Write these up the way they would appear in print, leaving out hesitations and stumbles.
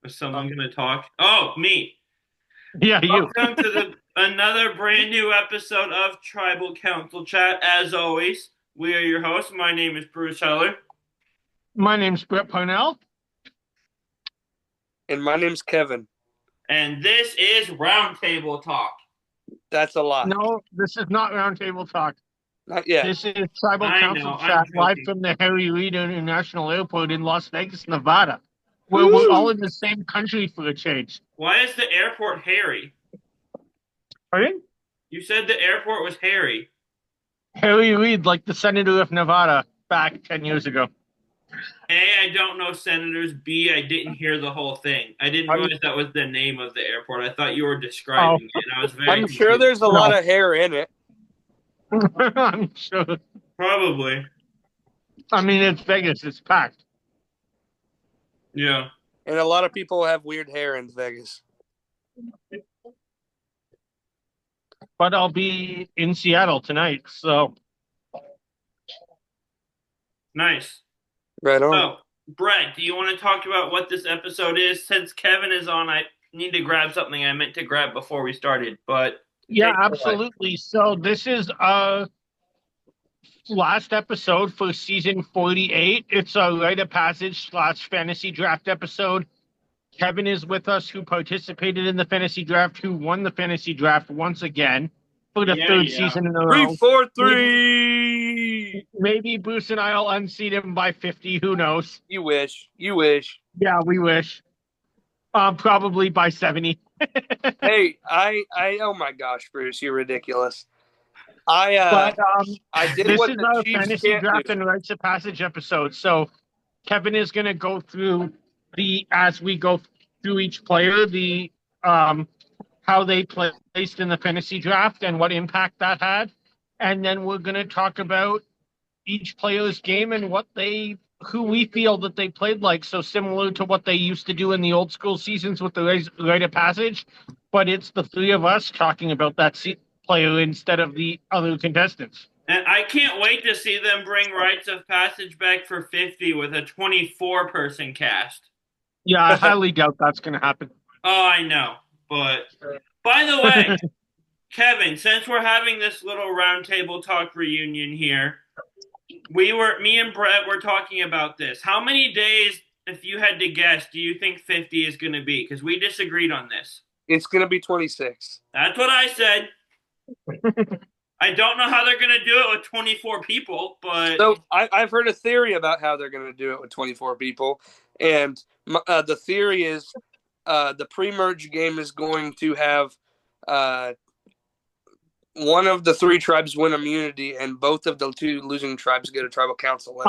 Is someone going to talk? Oh, me. Yeah, you. Welcome to the another brand new episode of Tribal Council Chat. As always, we are your hosts. My name is Bruce Heller, My name's Brett Parnell. And my name's Kevin. and this is Roundtable Talk. That's a lot. No, this is not Roundtable Talk. Not yet. This is Tribal I Council know, I'm Chat live joking. from the Harry Reid International Airport in Las Vegas, Nevada, where we're all Woo! in the same country for a change. Why is the airport hairy? Pardon? You said the airport was hairy. Harry Reid, like the senator of Nevada back 10 years ago. A, I don't know senators. B, I didn't hear the whole thing. I didn't I'm, realize that was the name of the airport. I thought you were Oh, describing it, and I was very I'm sure confused. there's a lot of hair in it. I'm sure. Probably. I mean, it's Vegas. It's packed. Yeah. And a lot of people have weird hair in Vegas. But I'll be in Seattle tonight, so Nice. Right on. So, Brett, do you want to talk about what this episode is? Since Kevin is on, I need to grab something I meant to grab before we started, but yeah, take it away. absolutely. So this is last episode for season 48. It's a rite of passage / fantasy draft episode. Kevin is with us, who participated in the fantasy draft, who won the fantasy draft once again for the third season in a row. 3-4-3. Maybe Bruce and I'll unseat him by 50. Who knows? You wish. You wish. Yeah, we wish. Probably by 70. Hey, oh my gosh, Bruce, you're ridiculous. I But did this what is the our Chiefs fantasy can't draft do. and rites of passage episode. So Kevin is going to go through as we go through each player, the how they placed in the fantasy draft and what impact that had, and then we're going to talk about each player's game and who we feel that they played like. So similar to what they used to do in the old school seasons with the rite of passage, but it's the three of us talking about that player instead of the other contestants. And I can't wait to see them bring Rites of Passage back for 50 with a 24-person cast. Yeah, I highly doubt that's going to happen. Oh, I know. But, by the way, Kevin, since we're having this little roundtable talk reunion here, me and Brett were talking about this. How many days, if you had to guess, do you think 50 is going to be? Because we disagreed on this. It's going to be 26. That's what I said. I don't know how they're going to do it with 24 people, but... So I've heard a theory about how they're going to do it with 24 people. And the theory is the pre-merge game is going to have one of the three tribes win immunity, and both of the two losing tribes get a tribal council.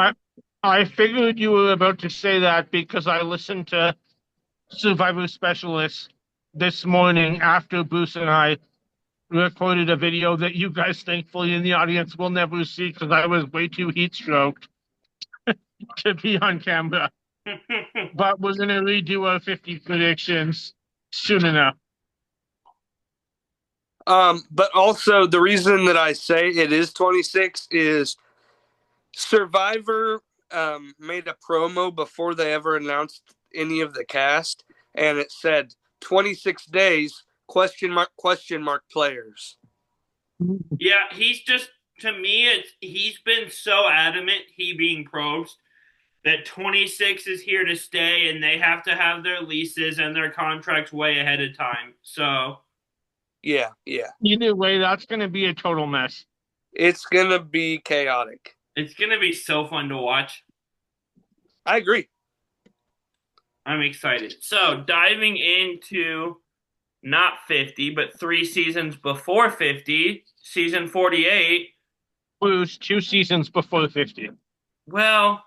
I figured you were about to say that because I listened to Survivor Specialists this morning after Bruce and I recorded a video that you guys, thankfully, in the audience will never see because I was way too heat stroked to be on camera. But we're going to redo our 50 predictions soon enough. But also, the reason that I say it is 26 is Survivor made a promo before they ever announced any of the cast, and it said 26 days, question mark players. Yeah, he's just, to me, he's been so adamant, he being Probst, that 26 is here to stay, and they have to have their leases and their contracts way ahead of time. So, yeah. Either way, that's going to be a total mess. It's going to be chaotic. It's going to be so fun to watch. I agree. I'm excited. So, diving into not 50, but 3 seasons before 50, season 48. Bruce, 2 seasons before 50. Well,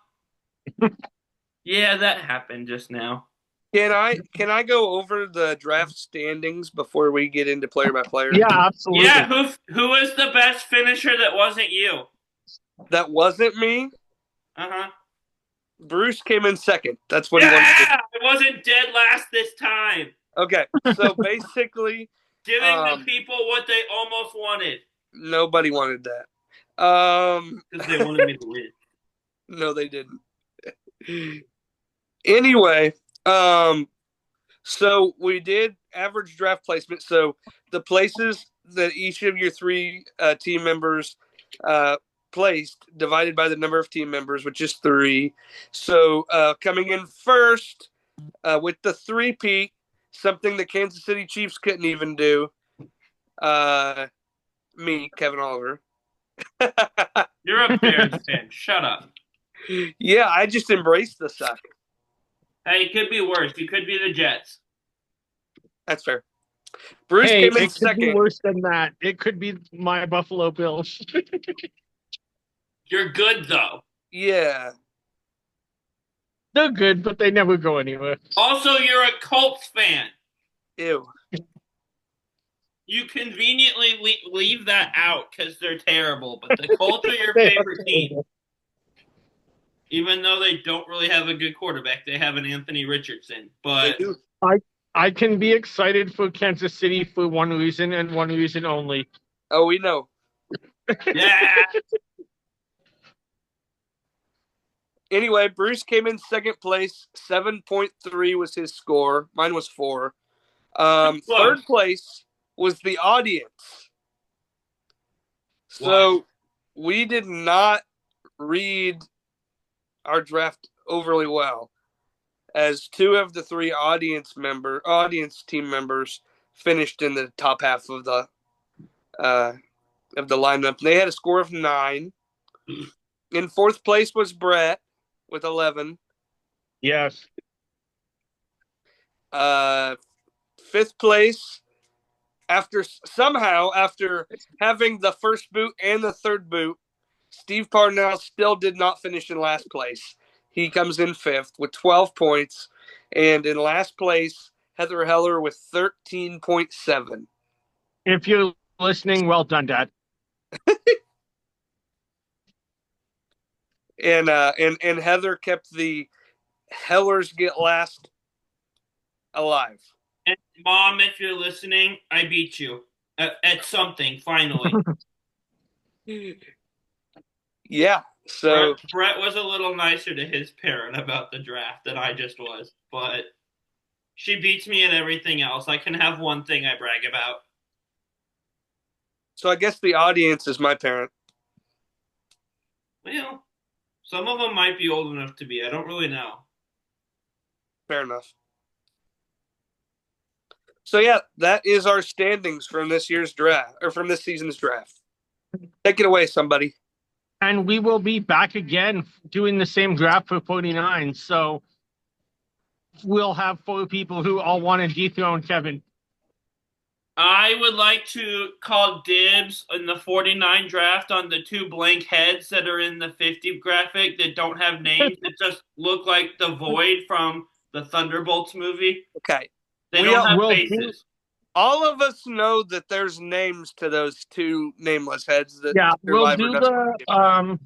yeah, that happened just now. Can I go over the draft standings before we get into player by player? Yeah, absolutely. Yeah, who was the best finisher that wasn't you? That wasn't me. Uh-huh. Bruce came in second. That's what he wanted to do. I wasn't dead last this time. Okay, so basically... Giving the people what they almost wanted. Nobody wanted that. Because they wanted me to win. No, they didn't. Anyway, So we did average draft placement. So the places that each of your three team members placed divided by the number of team members, which is three. So coming in first with the three-peat, something the Kansas City Chiefs couldn't even do. Me, Kevin Oliver. You're a Bears fan. Shut up. Yeah, I just embraced the suck. Hey, it could be worse. You could be the Jets. That's fair. Bruce Hey, came in it could be second. worse than that. It could be my Buffalo Bills. You're good, though. Yeah. They're good, but they never go anywhere. Also, you're a Colts fan. Ew. You conveniently leave that out because they're terrible, but the Colts are your favorite team. Even though they don't really have a good quarterback, they have an Anthony Richardson. But They do. I can be excited for Kansas City for one reason and one reason only. Oh, we know. yeah, Anyway, Bruce came in second place. 7.3 was his score. Mine was 4. Third place was the audience. So we did not read our draft overly well, as 2 of the 3 audience team members finished in the top half of the lineup. They had a score of 9. In fourth place was Brett with 11. Yes. Fifth place, after having the first boot and the third boot, Steve Parnell still did not finish in last place. He comes in 5th with 12 points. And in last place, Heather Heller with 13.7. If you're listening, well done, Dad. And Heather kept the Hellers get last alive. and Mom, if you're listening, I beat you at something finally. Yeah. So Brett was a little nicer to his parent about the draft than I just was, but she beats me at everything else. I can have one thing I brag about. I guess the audience is my parent. Well, some of them might be old enough to be. I don't really know. Fair enough. So yeah, that is our standings from this year's draft, or from this season's draft. Take it away, somebody. And we will be back again doing the same draft for 49. So we'll have 4 people who all want to dethrone Kevin. I would like to call dibs in the 49 draft on the 2 blank heads that are in the 50 graphic that don't have names. That just look like the Void from the Thunderbolts movie. Okay. They don't have faces. All of us know that there's names to those 2 nameless heads. That we'll do the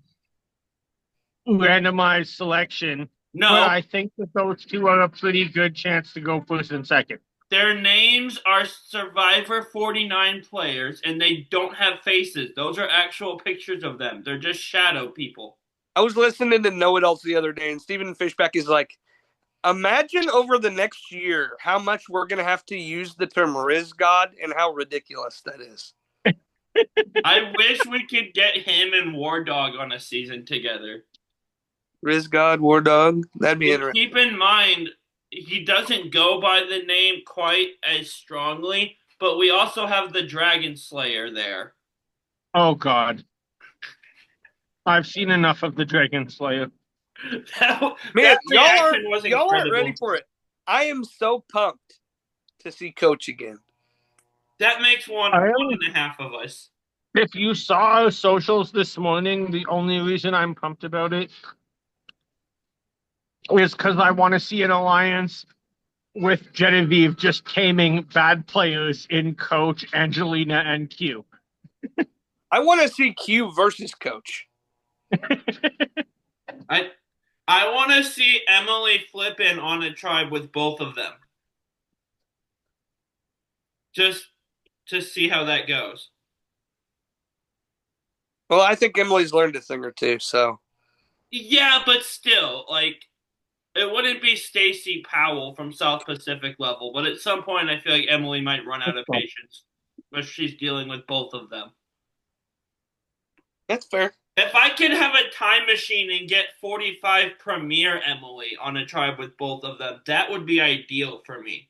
randomized selection. No. But I think that those 2 are a pretty good chance to go first and second. Their names are Survivor 49 players, and they don't have faces. Those are actual pictures of them. They're just shadow people. I was listening to Know It Alls the other day, and Stephen Fishback is like, imagine over the next year how much we're going to have to use the term Riz God and how ridiculous that is. I wish we could get him and War Dog on a season together. Riz God, War Dog, that'd be interesting. Keep in mind, he doesn't go by the name quite as strongly, but we also have the Dragon Slayer there. Oh, God. I've seen enough of the Dragon Slayer. Man, y'all aren't ready for it. I am so pumped to see Coach again. That makes one and a half of us. If you saw our socials this morning, the only reason I'm pumped about it is because I want to see an alliance with Genevieve just taming bad players in Coach, Angelina, and Q. I want to see Q versus Coach. I want to see Emily flip in on a tribe with both of them. Just to see how that goes. Well, I think Emily's learned a thing or two, so. Yeah, but still, like, it wouldn't be Stacy Powell from South Pacific level, but at some point I feel like Emily might run out of patience, but she's dealing with both of them. That's fair. If I could have a time machine and get 45 Premier Emily on a tribe with both of them, that would be ideal for me.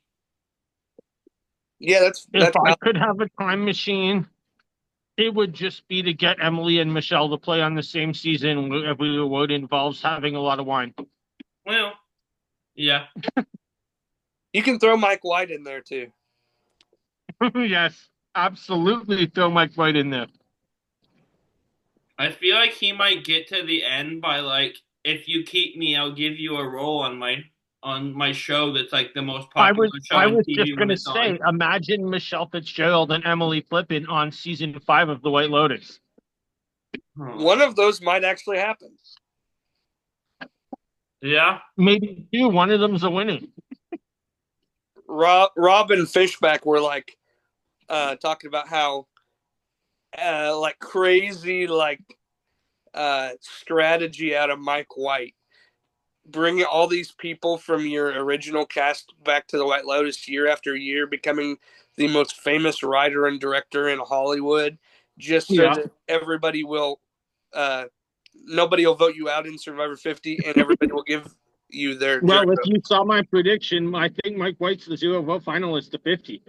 Yeah, If I could have a time machine, it would just be to get Emily and Michelle to play on the same season. Every award involves having a lot of wine. Well, yeah. You can throw Mike White in there too. Yes, absolutely. Throw Mike right in there. I feel like he might get to the end by like, if you keep me, I'll give you a role on my show that's like the most popular show I on was just TV when gonna it's on. say, imagine Michelle Fitzgerald and Emily Flippin on season 5 of The White Lotus. One of those might actually happen. Yeah. Maybe two. One of them's a winner. Rob and Fishback were like talking about how like crazy strategy out of Mike White, bringing all these people from your original cast back to the White Lotus year after year, becoming the most famous writer and director in Hollywood, just so that everybody will nobody will vote you out in Survivor 50, and everybody will give you their Well, if vote. you saw my prediction, I think Mike White's the 0 vote finalist to 50.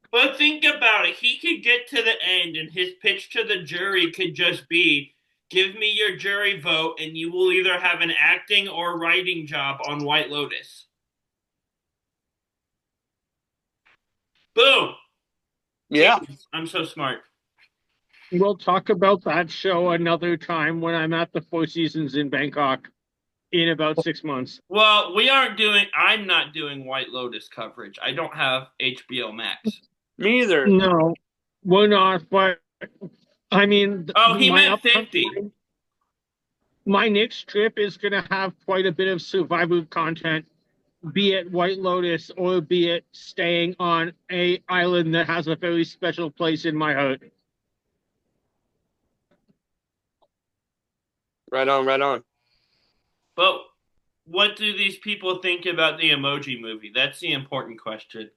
But think about it. He could get to the end, and his pitch to the jury could just be, give me your jury vote, and you will either have an acting or writing job on White Lotus. Boom. Yeah. Jeez, I'm so smart. We'll talk about that show another time when I'm at the Four Seasons in Bangkok in about 6 months. Well, I'm not doing White Lotus coverage. I don't have HBO Max. Me either. No, we're not, but I mean, he meant 50. My next trip is going to have quite a bit of Survivor content, be it White Lotus or be it staying on a island that has a very special place in my heart. Right on, right on. But what do these people think about the Emoji Movie? That's the important question.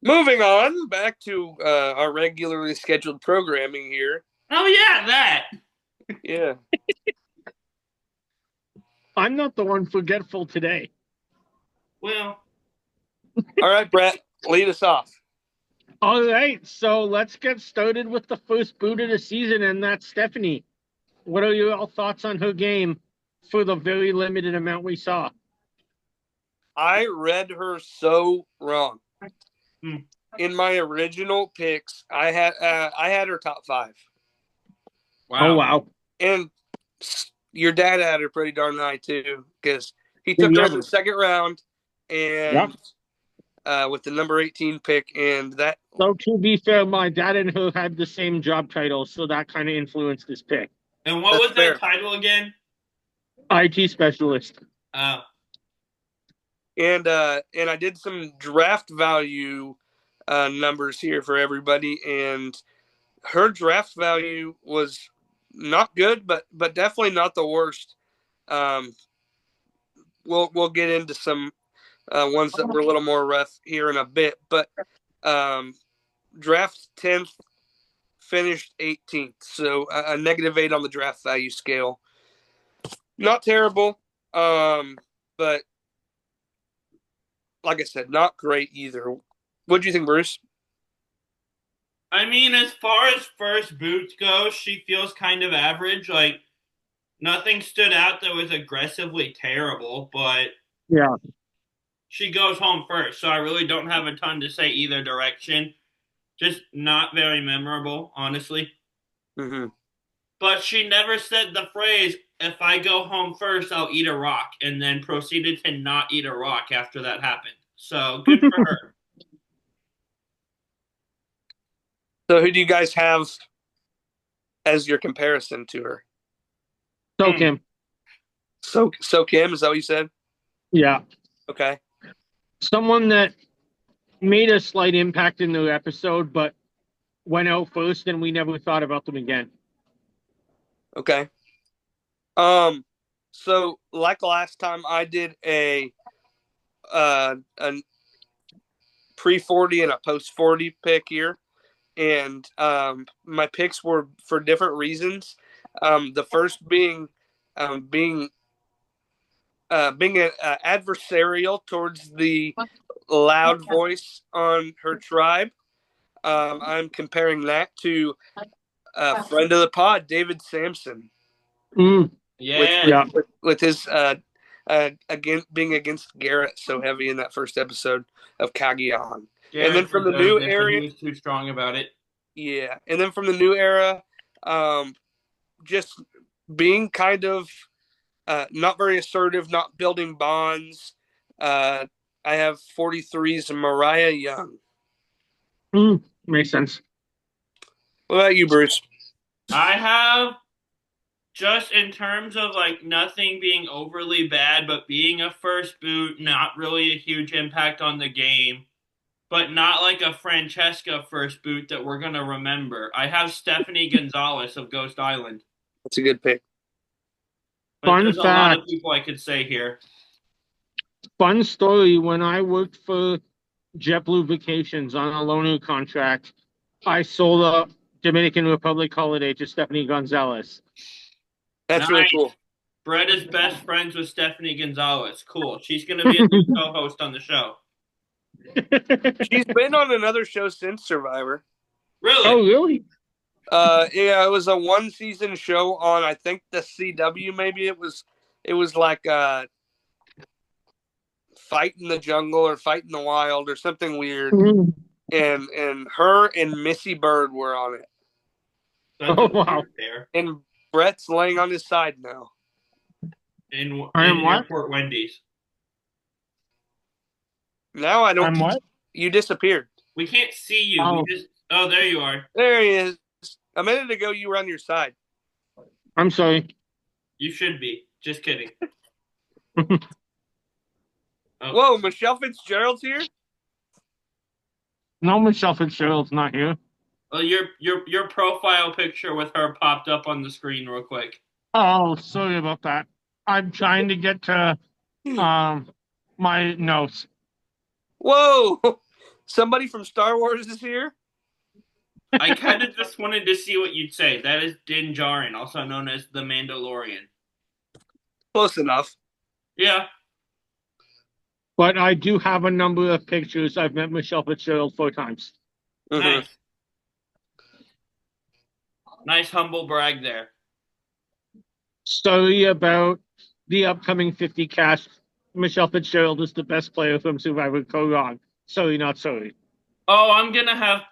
Moving on, back to our regularly scheduled programming here. Oh, yeah, that. Yeah. I'm not the one forgetful today. Well. All right, Brett, lead us off. All right, so let's get started with the first boot of the season, and that's Stephanie. What are your thoughts on her game for the very limited amount we saw? I read her so wrong. In my original picks, I had her top 5. Wow. Oh, wow. And your dad had her pretty darn high, too, because he took her in the second round and with the number 18 pick. And that. So, to be fair, my dad and her had the same job title, so that kind of influenced this pick. And what was that title again? IT specialist. Oh. And I did some draft value numbers here for everybody, and her draft value was not good, but definitely not the worst. We'll get into some ones that were a little more rough here in a bit, but draft 10th, finished 18th, so a -8 on the draft value scale. Not terrible, but like I said, not great either. What do you think, Bruce? I mean, as far as first boots go, she feels kind of average. Like, nothing stood out that was aggressively terrible, but yeah, she goes home first, so I really don't have a ton to say either direction. Just not very memorable, honestly. Mm-hmm. But she never said the phrase, if I go home first, I'll eat a rock, and then proceeded to not eat a rock after that happened. So, good for her. So who do you guys have as your comparison to her? So Kim. So Kim, is that what you said? Yeah. Okay. Someone that made a slight impact in the episode, but went out first, and we never thought about them again. Okay. So, like last time, I did a pre-40 and a post-40 pick here, and my picks were for different reasons. The first being adversarial towards the loud voice on her tribe. I'm comparing that to a friend of the pod, David Sampson, Mm, with Yeah. with, yeah. with his again being against Garrett so heavy in that first episode of Kagiyan. And then Garrett from the deserved new it, but he area, was too strong about it. yeah. And then from the new era, just being kind of not very assertive, not building bonds. I have 43's Mariah Young. Makes sense. What about you, Bruce? I have just in terms of like nothing being overly bad, but being a first boot, not really a huge impact on the game, but not like a Francesca first boot that we're gonna remember. I have Stephanie Gonzalez of Ghost Island, That's a good pick. but Fun there's a lot of fact, people I could say here. fun story. When I worked for JetBlue Vacations on a loaner contract, I sold a Dominican Republic holiday to Stephanie Gonzalez. That's really Nice. cool. Brett is best friends with Stephanie Gonzalez. Cool. She's gonna be a new co-host on the show. She's been on another show since Survivor. Really? Oh, really? Yeah, it was a one season show on I think the CW. Maybe it was like Fight in the Jungle or Fight in the Wild or something weird. Mhm. And her and Missy Bird were on it. That's Oh, a wow. weird there. And Brett's laying on his side now. In I am what? Airport Wendy's. Now I don't. I'm what? You disappeared. We can't see you. Oh. We just. Oh, there you are. There he is. A minute ago, you were on your side. I'm sorry. You should be. Just kidding. Oh. Whoa, Michelle Fitzgerald's here. No, Michelle Fitzgerald's not here. Well, your profile picture with her popped up on the screen real quick. Oh, sorry about that. I'm trying to get to my notes. Whoa, somebody from Star Wars is here. I kind of just wanted to see what you'd say. That is Din Djarin, also known as the Mandalorian. Close enough. Yeah. But I do have a number of pictures. I've met Michelle Fitzgerald 4 times. Mhm. Nice. Nice humble brag there. Story about the upcoming 50 cast. Michelle Fitzgerald is the best player from Survivor. Go wrong. Sorry, not sorry. Oh, I'm gonna have.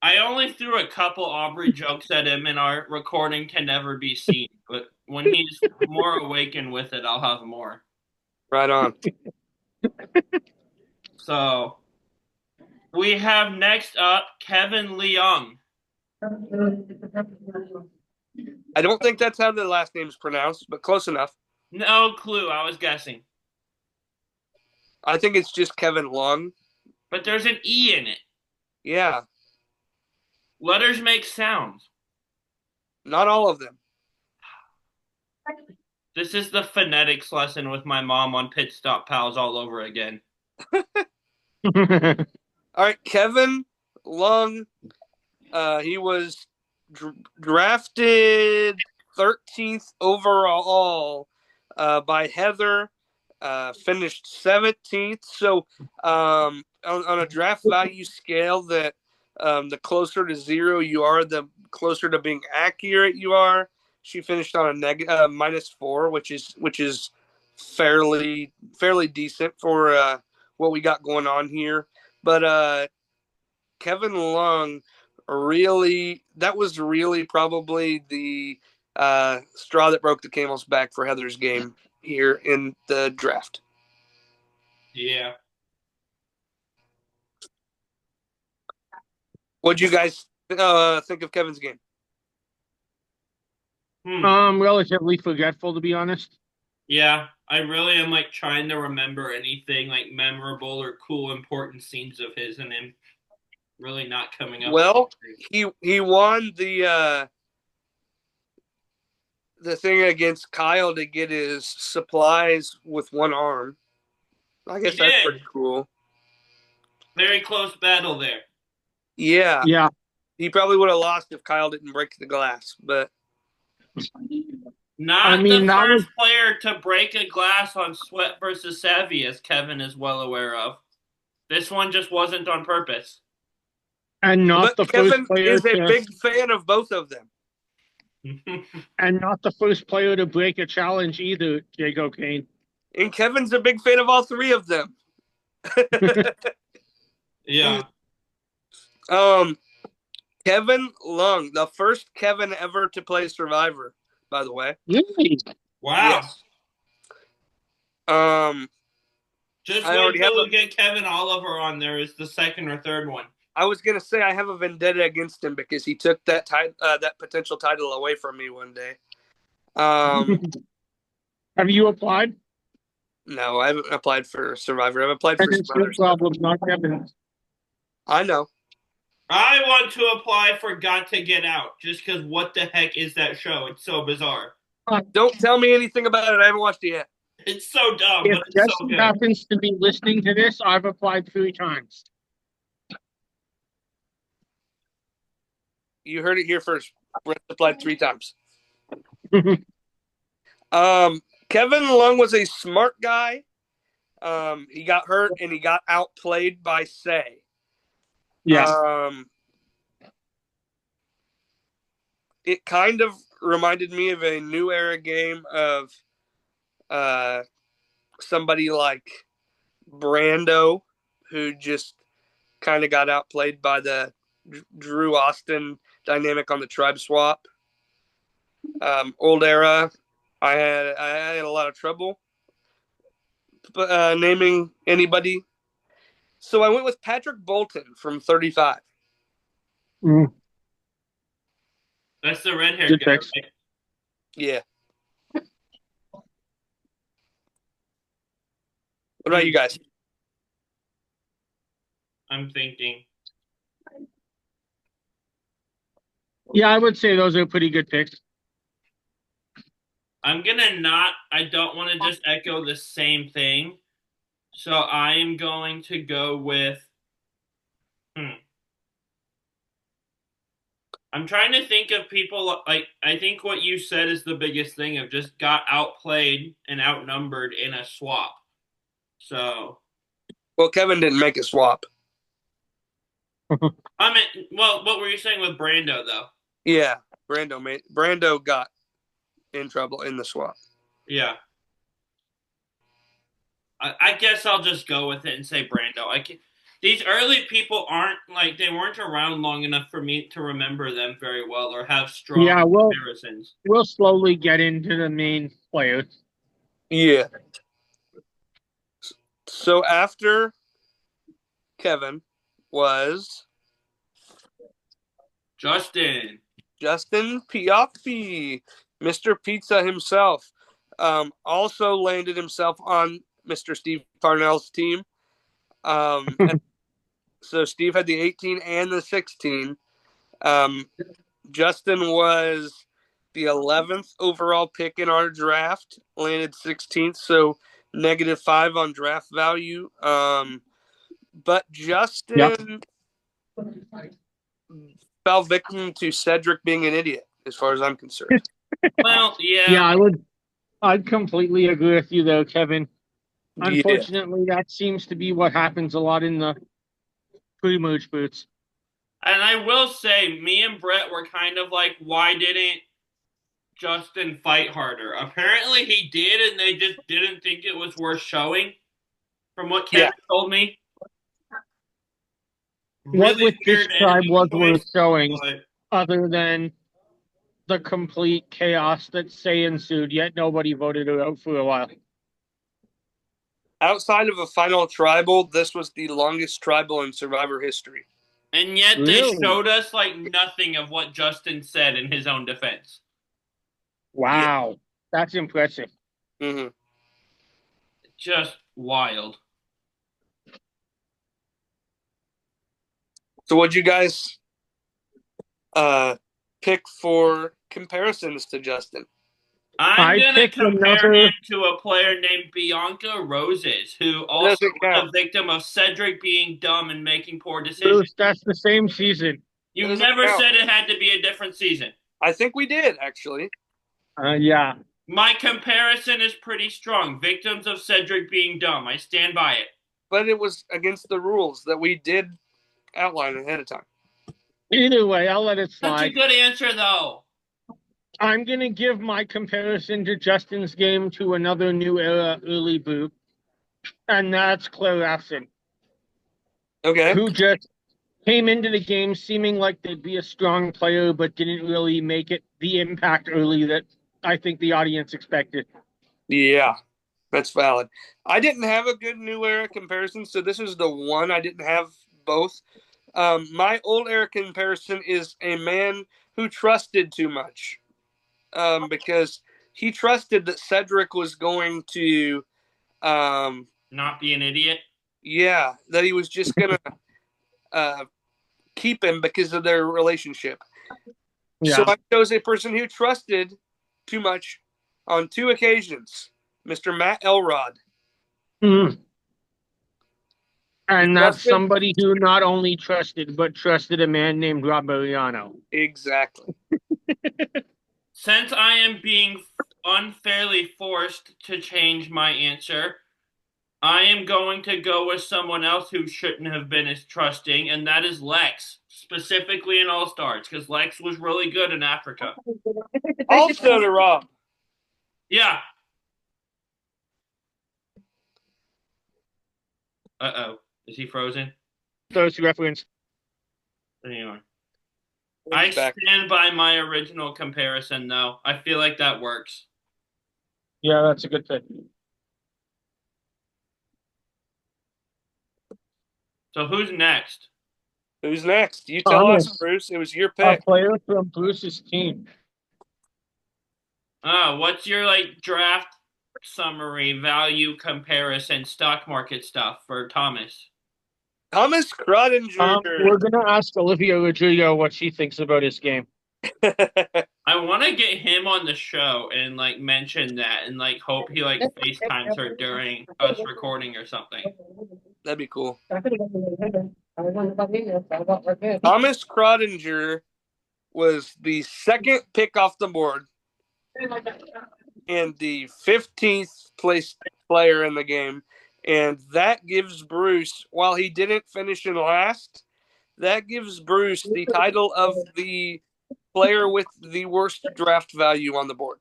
I only threw a couple Aubrey jokes at him, and our recording can never be seen. But when he's more awakened with it, I'll have more. Right on. So we have next up Kevin Leung. I don't think that's how the last name's pronounced, but close enough. No clue. I was guessing. I think it's just Kevin Long. But there's an E in it. Yeah, Letters make sounds. not all of them. This is the phonetics lesson with my mom on Pit Stop Pals all over again. All right, Kevin Long. He was drafted 13th overall by Heather. Finished 17th. So on a draft value scale, that the closer to 0 you are, the closer to being accurate you are. She finished on a -4, which is fairly decent for what we got going on here. But Kevin Long that was really probably the straw that broke the camel's back for Heather's game here in the draft. Yeah. What'd you guys think of Kevin's game? Relatively forgetful, to be honest. Yeah, I really am like trying to remember anything like memorable or cool, important scenes of his, and him really not coming up. Well, he won the thing against Kyle to get his supplies with one arm. I guess that's pretty cool. Very close battle there. Yeah. Yeah. He probably would have lost if Kyle didn't break the glass, but Not the first player to break a glass on Sweat versus Savvy, as Kevin is well aware of. This one just wasn't on purpose. And not the Kevin first player is a big fan of both of them. And not the first player to break a challenge either, Jago Kane. And Kevin's a big fan of all three of them. Yeah. Kevin Lung, the first Kevin ever to play Survivor, by the way. Really? Wow. Yes. Just wait till we get Kevin Oliver on there as the second or third one. I was gonna say I have a vendetta against him because he took that that potential title away from me one day. Have you applied? No, I haven't applied for Survivor. I've applied for some other problems, not Kevin's. I know. I want to apply for Got to Get Out just because what the heck is that show? It's so bizarre. Don't tell me anything about it. I haven't watched it yet. It's so dumb, if but it's so good. Happens to be listening to this, I've applied 3 times. You heard it here first. Brett applied 3 times. Kevin Lung was a smart guy. He got hurt and he got outplayed by Say. Yeah. It kind of reminded me of a new era game of somebody like Brando, who just kind of got outplayed by the Drew Austin dynamic on the tribe swap. Old era, I had a lot of trouble naming anybody. So I went with Patrick Bolton from 35. That's the red-haired guy, right? Yeah. What about you guys? I'm thinking. Yeah, I would say those are pretty good picks. I don't want to just echo the same thing. So I am going to go with, I'm trying to think of people, like, I think what you said is the biggest thing of just got outplayed and outnumbered in a swap. So. Well, Kevin didn't make a swap. I mean, well, what were you saying with Brando, though? Yeah, Brando got in trouble in the swap. Yeah. I guess I'll just go with it and say Brando. These early people they weren't around long enough for me to remember them very well or have strong comparisons. We'll slowly get into the main players. Yeah. So after Kevin was Justin Pioppi, Mr. Pizza himself. Also landed himself on Mr. Steve Parnell's team. So Steve had the 18 and the 16. Justin was the 11th overall pick in our draft, landed 16th, so -5 on draft value. But Justin fell victim to Cedric being an idiot, as far as I'm concerned. Well, yeah. Yeah, I'd completely agree with you, though, Kevin. Unfortunately, that seems to be what happens a lot in the pre-merge boots. And I will say, me and Brett were kind of like, why didn't Justin fight harder? Apparently he did, and they just didn't think it was worth showing, from what Kevin told me. What with this tribe was worth showing, other than the complete chaos that Say ensued, yet nobody voted it out for a while. Outside of a final tribal, this was the longest tribal in Survivor history. And yet they showed us nothing of what Justin said in his own defense. Wow. That's impressive. Mm-hmm. Just wild. So what'd you guys pick for comparisons to Justin? I'm I gonna picked compare him another to a player named Bianca Roses, who It also doesn't was count. a victim of Cedric being dumb and making poor decisions. Bruce. That's the same season. It You doesn't never count. said it had to be a different season. I think we did actually, Yeah. My comparison is pretty strong. Victims of Cedric being dumb. I stand by it. but it was against the rules that we did outline ahead of time. Either way, I'll let it Such a slide. good answer, though. I'm gonna give my comparison to Justin's game to another new era early boot, and that's Claire Afson, Okay. who just came into the game seeming like they'd be a strong player, but didn't really make it the impact early that I think the audience expected. Yeah, that's valid. I didn't have a good new era comparison, so this is the one I didn't have both. My old era comparison is a man who trusted too much, because he trusted that Cedric was going to, Not be an idiot. yeah, that he was just gonna uh, keep him because of their relationship. So Yeah. I chose a person who trusted too much on two occasions, Mr. Matt Elrod. Mm. He And that's trusted somebody who not only trusted, but trusted a man named Rob Mariano. exactly. Since I am being unfairly forced to change my answer, I am going to go with someone else who shouldn't have been as trusting, and that is Lex, specifically in All Stars, because Lex was really good in Africa. Also to Rob. Yeah. Uh-oh. Is he frozen? Those reference. Anyway. I He's back. stand by my original comparison, though. I feel like that works. Yeah, that's a good pick. So who's next? Who's next? You tell us, Thomas, Bruce. It was your a pick. player from Bruce's team. What's your draft summary, value comparison, stock market stuff for Thomas? Thomas Crottinger. We're gonna ask Olivia Rodrigo what she thinks about his game. I want to get him on the show and mention that and hope he FaceTimes her during us recording or something. That'd be cool. Thomas Crottinger was the second pick off the board and the 15th place player in the game. And that gives Bruce, while he didn't finish in last, that gives Bruce the title of the player with the worst draft value on the board.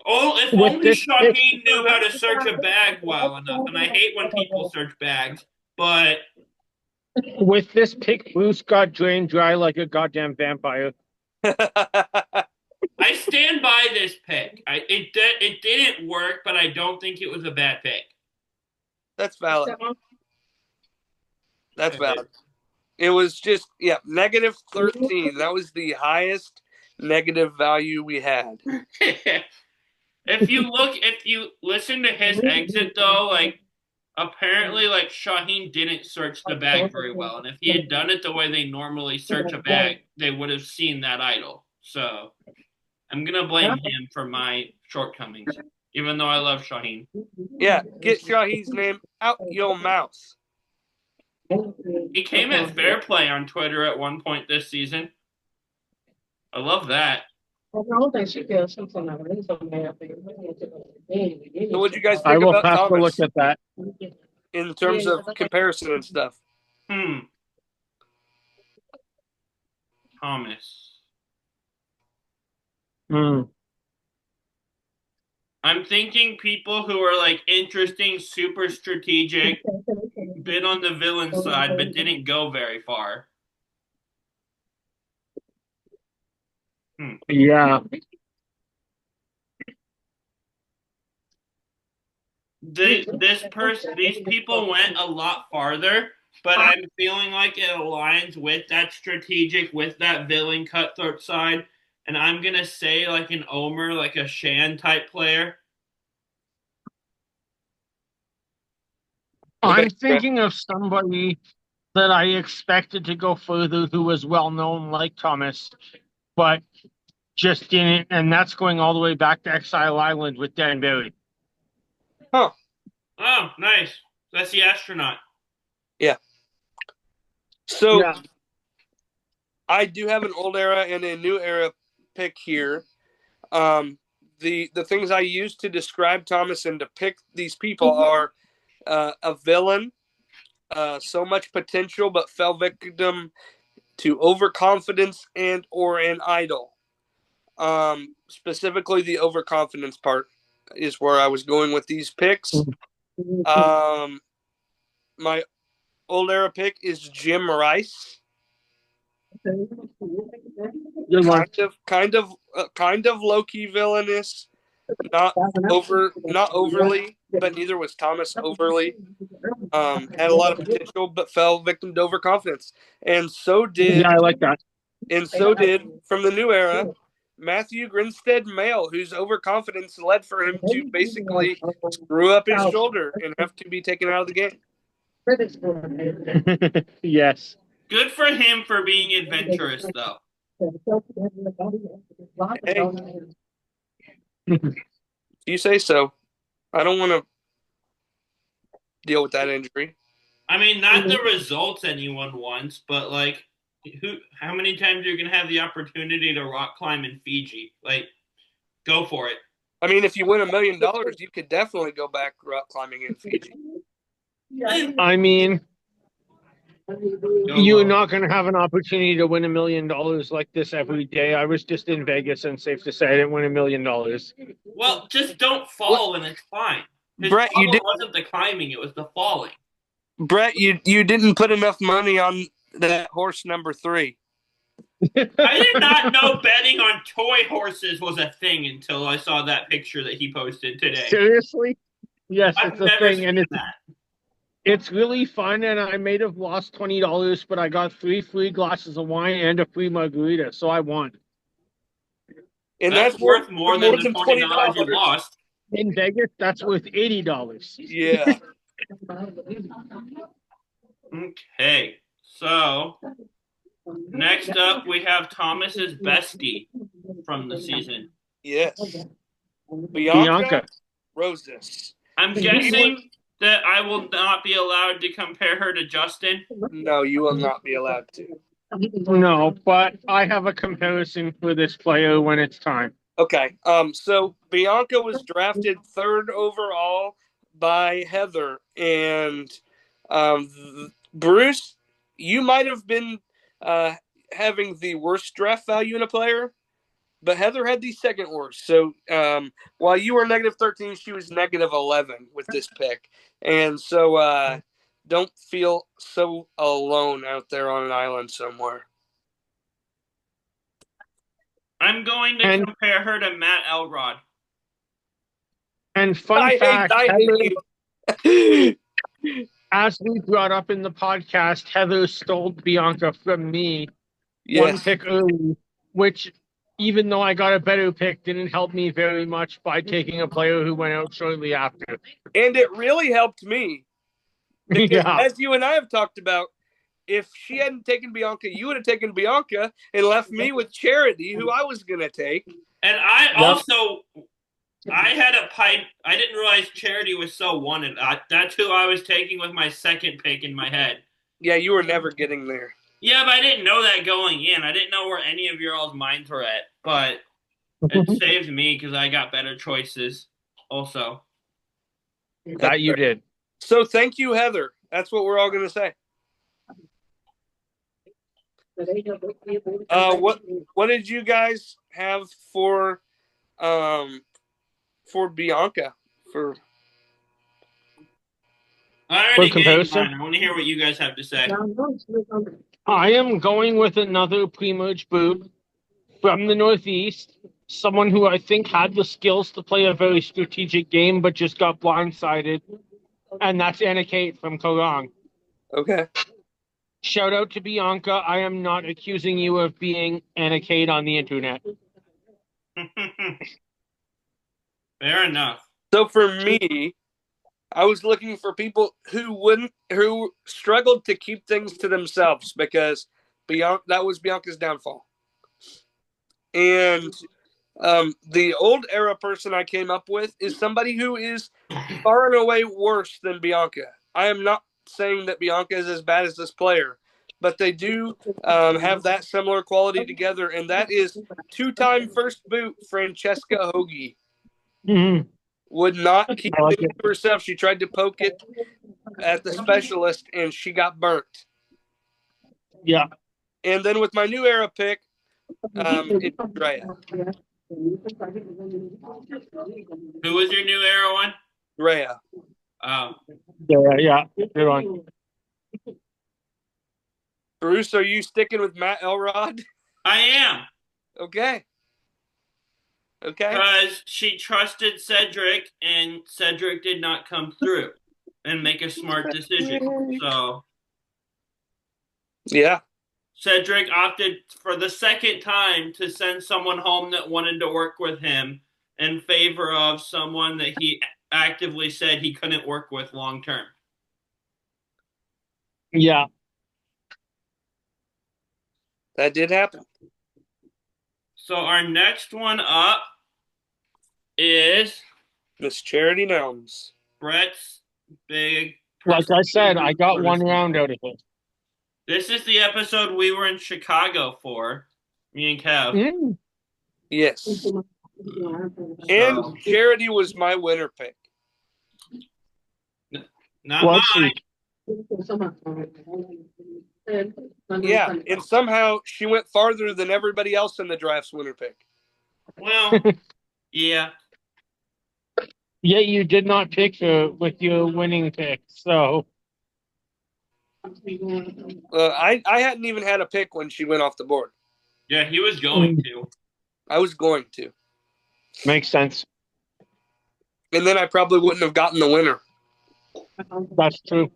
Oh, if With only this pick, Shaheen knew how to search a bag well enough. And I hate when people search bags, but with this pick, Bruce got drained dry like a goddamn vampire. I stand by this pick. It didn't work, but I don't think it was a bad pick. That's valid. That's valid. It was just, yeah, negative 13. That was the highest negative value we had. If you listen to his exit though, apparently Shaheen didn't search the bag very well, and if he had done it the way they normally search a bag, they would have seen that idol. So I'm gonna blame him for my shortcomings, even though I love Shaheen. Yeah, get Shaheen's name out your mouth. He came at Fair Play on Twitter at one point this season. I love that. So what'd you guys I think will about have to look Thomas at that. in terms of comparison and stuff? Thomas. Mm. I'm thinking people who are interesting, super strategic, been on the villain side, but didn't go very far. Yeah. These people went a lot farther, but I'm feeling like it aligns with that strategic, with that villain cutthroat side, and I'm gonna say an Omer, a Shan type player. I'm thinking of somebody that I expected to go further who was well known like Thomas, but just in it, and that's going all the way back to Exile Island with Dan Barry. Huh. Oh, nice. That's the astronaut. Yeah. So Yeah. I do have an old era and a new era pick here. The things I use to describe Thomas and to pick these people are a villain, so much potential but fell victim to overconfidence and or an idol. Specifically, the overconfidence part is where I was going with these picks. My old era pick is Jim Rice. Good one. Kind of low key villainous, not overly, but neither was Thomas overly. Had a lot of potential, but fell victim to overconfidence, and so Yeah, did I like that. from the new era Matthew Grinstead Male, whose overconfidence led for him to basically screw up his shoulder and have to be taken out of the game. Yes. Good for him for being adventurous, though. Hey, you say so. I don't want to deal with that injury. I mean, not the results anyone wants, but like, how many times are you gonna have the opportunity to rock climb in Fiji? Like, go for it. I mean, if you win $1 million, you could definitely go back rock climbing in Fiji. I mean, Go you're low. not going to have an opportunity to win $1 million like this every day. I was just in Vegas, and safe to say, I didn't win $1 million. Well, just don't fall, and it's fine. His Brett, problem wasn't the climbing; it was the falling. Brett, you didn't put enough money on that horse number 3. I did not know betting on toy horses was a thing until I saw that picture that he posted today. Seriously? Yes, I've it's a never thing, seen and that. it's really fun. And I may have lost $20, but I got 3 free glasses of wine and a free margarita, so I won. And That's worth more than the $20. $20 you lost. In Vegas, that's worth $80. Yeah. Okay, so next up we have Thomas's bestie from the season. Yes. Bianca. Roses. I'm guessing that I will not be allowed to compare her to Justin. No, you will not be allowed to. No, but I have a comparison for this player when it's time. Okay. So Bianca was drafted 3rd overall by Heather, and Bruce, you might have been having the worst draft value in a player, but Heather had the second worst. So while you were -13, she was -11 with this pick, and so don't feel so alone out there on an island somewhere. I'm going to compare her to Matt Elrod. And fun fact, I Heather, as we brought up in the podcast, Heather stole Bianca from me one pick early, which, even though I got a better pick, didn't help me very much by taking a player who went out shortly after. And it really helped me because, as you and I have talked about, if she hadn't taken Bianca, you would have taken Bianca and left me with Charity, who I was going to take. And I had a pipe. I didn't realize Charity was so wanted. That's who I was taking with my second pick in my head. Yeah, you were never getting there. Yeah, but I didn't know that going in. I didn't know where any of your all's minds were at. But it saved me because I got better choices also. That you did. So thank you, Heather. That's what we're all going to say. What did you guys have for Bianca? I already gave mine. I want to hear what you guys have to say. I am going with another pre-merge boot from the Northeast, someone who I think had the skills to play a very strategic game, but just got blindsided, and that's Anna Kate from Korong. Okay. Shout out to Bianca. I am not accusing you of being Anna Kate on the internet. Fair enough. So for me, I was looking for people who struggled to keep things to themselves because that was Bianca's downfall. And the old era person I came up with is somebody who is far and away worse than Bianca. I am not saying that Bianca is as bad as this player, but they do have that similar quality together, and that is two-time first boot Francesca Hoagie. Mhm. Would not keep I like things it. to herself. She tried to poke it at the specialist, and she got burnt. Yeah. And then with my new era pick, it's Drea. Who was your new era one? Drea. Oh, Yeah. Good one. Bruce, are you sticking with Matt Elrod? I am. Okay. Because she trusted Cedric, and Cedric did not come through and make a smart decision. So Yeah. Cedric opted for the second time to send someone home that wanted to work with him in favor of someone that he actively said he couldn't work with long term. Yeah. That did happen. So our next one up is Miss Charity Nelms. Brett's big. Like I said, I got for one this round out of it. This is the episode we were in Chicago for, me and Kev. Mm. Yes. And So, Charity was my winner pick. not Let's mine. see. Yeah, and somehow she went farther than everybody else in the draft's winner pick. Well, yeah. Yet you did not pick her with your winning pick, so I hadn't even had a pick when she went off the board. Yeah, he was going to. I was going to. makes sense. And then I probably wouldn't have gotten the winner. That's true.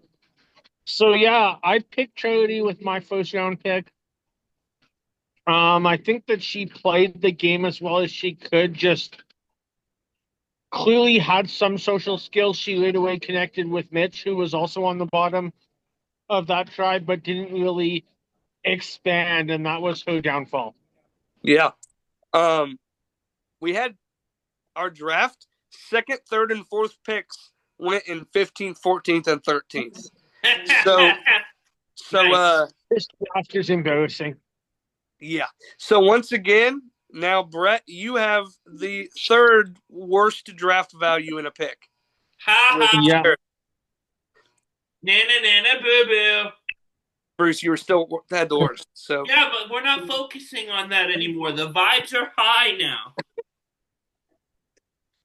So yeah, I picked Charity with my first round pick. I think that she played the game as well as she could, just clearly had some social skills. She right away connected with Mitch, who was also on the bottom of that tribe, but didn't really expand, and that was her downfall. Yeah. We had our draft, second, third, and fourth picks went in 15th, 14th, and 13th. So Nice. This draft is embarrassing. yeah. So once again, now Brett, you have the third worst draft value in a pick. Ha ha. Yeah. Nana nana boo boo. Bruce, you were still had the worst. So Yeah, but we're not focusing on that anymore. The vibes are high now.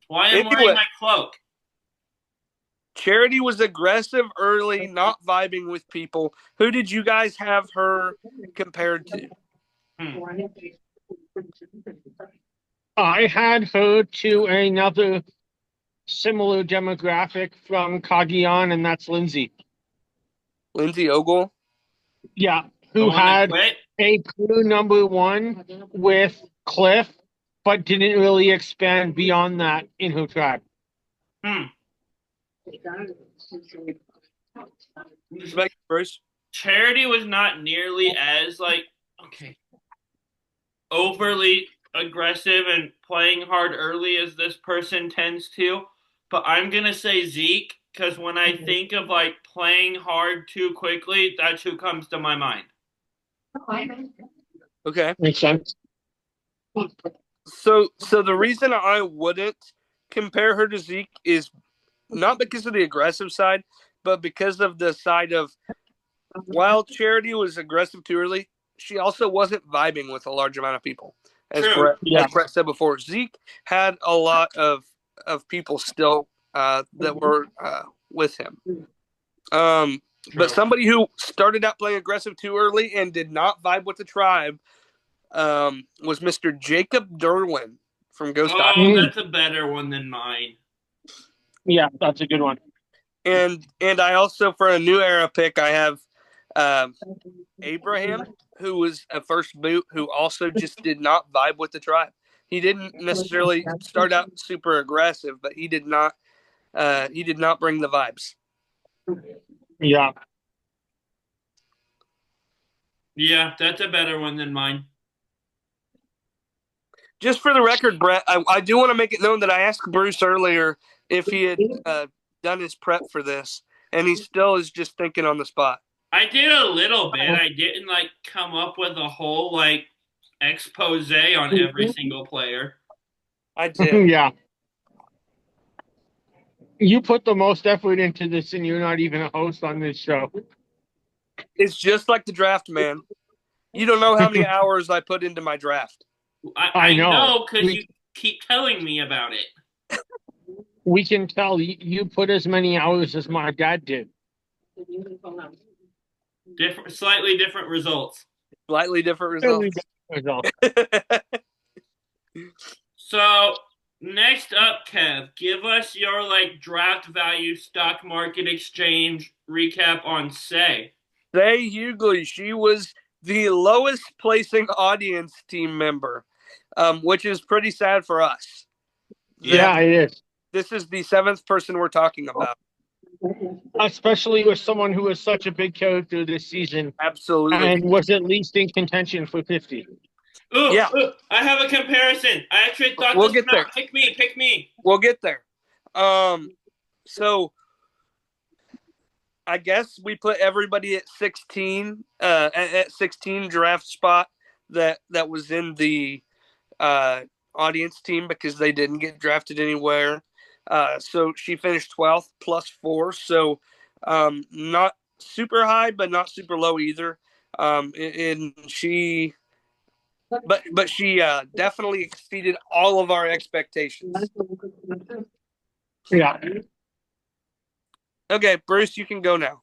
Why am I Anyway. wearing my cloak? Charity was aggressive early, not vibing with people. Who did you guys have her compared to? I had her to another similar demographic from Cagayan, and that's Lindsay. Lindsay Ogle? Yeah, The who one that had quit? a crew number one with Cliff, but didn't really expand beyond that in her tribe. Bruce? Charity was not nearly as overly aggressive and playing hard early as this person tends to. But I'm gonna say Zeke because when I think of playing hard too quickly, that's who comes to my mind. Okay. Makes sense. So the reason I wouldn't compare her to Zeke is not because of the aggressive side, but because of the side of while Charity was aggressive too early, she also wasn't vibing with a large amount of people. As Brett said before, Zeke had a lot of people still that were with him. But somebody who started out playing aggressive too early and did not vibe with the tribe was Mr. Jacob Derwin from Ghost Island. That's a better one than mine. Yeah, that's a good one. And I also, for a new era pick, I have Abraham, who was a first boot, who also just did not vibe with the tribe. He didn't necessarily start out super aggressive, but he did not bring the vibes. Yeah. Yeah, that's a better one than mine. Just for the record, Brett, I do want to make it known that I asked Bruce earlier if he had done his prep for this, and he still is just thinking on the spot. I did a little bit. I didn't come up with a whole expose on every single player. I did. Yeah. You put the most effort into this, and you're not even a host on this show. It's just like the draft, man. You don't know how many hours I put into my draft. I know because you keep telling me about it. We can tell you put as many hours as my dad did. Slightly different results. Slightly different results. So next up, Kev, give us your draft value stock market exchange recap on Say. Say Hughley, she was the lowest placing audience team member, which is pretty sad for us. Yeah, it is. This is the 7th person we're talking about. Especially with someone who was such a big character this season. Absolutely. And was at least in contention for 50. Ooh, yeah. Ooh, I have a comparison. I actually thought we'll get there. Pick me. We'll get there. So I guess we put everybody at 16, at 16 draft spot that was in the audience team because they didn't get drafted anywhere. So she finished 12th plus 4. So not super high, but not super low either. And she, but she definitely exceeded all of our expectations. Yeah. Okay, Bruce, you can go now.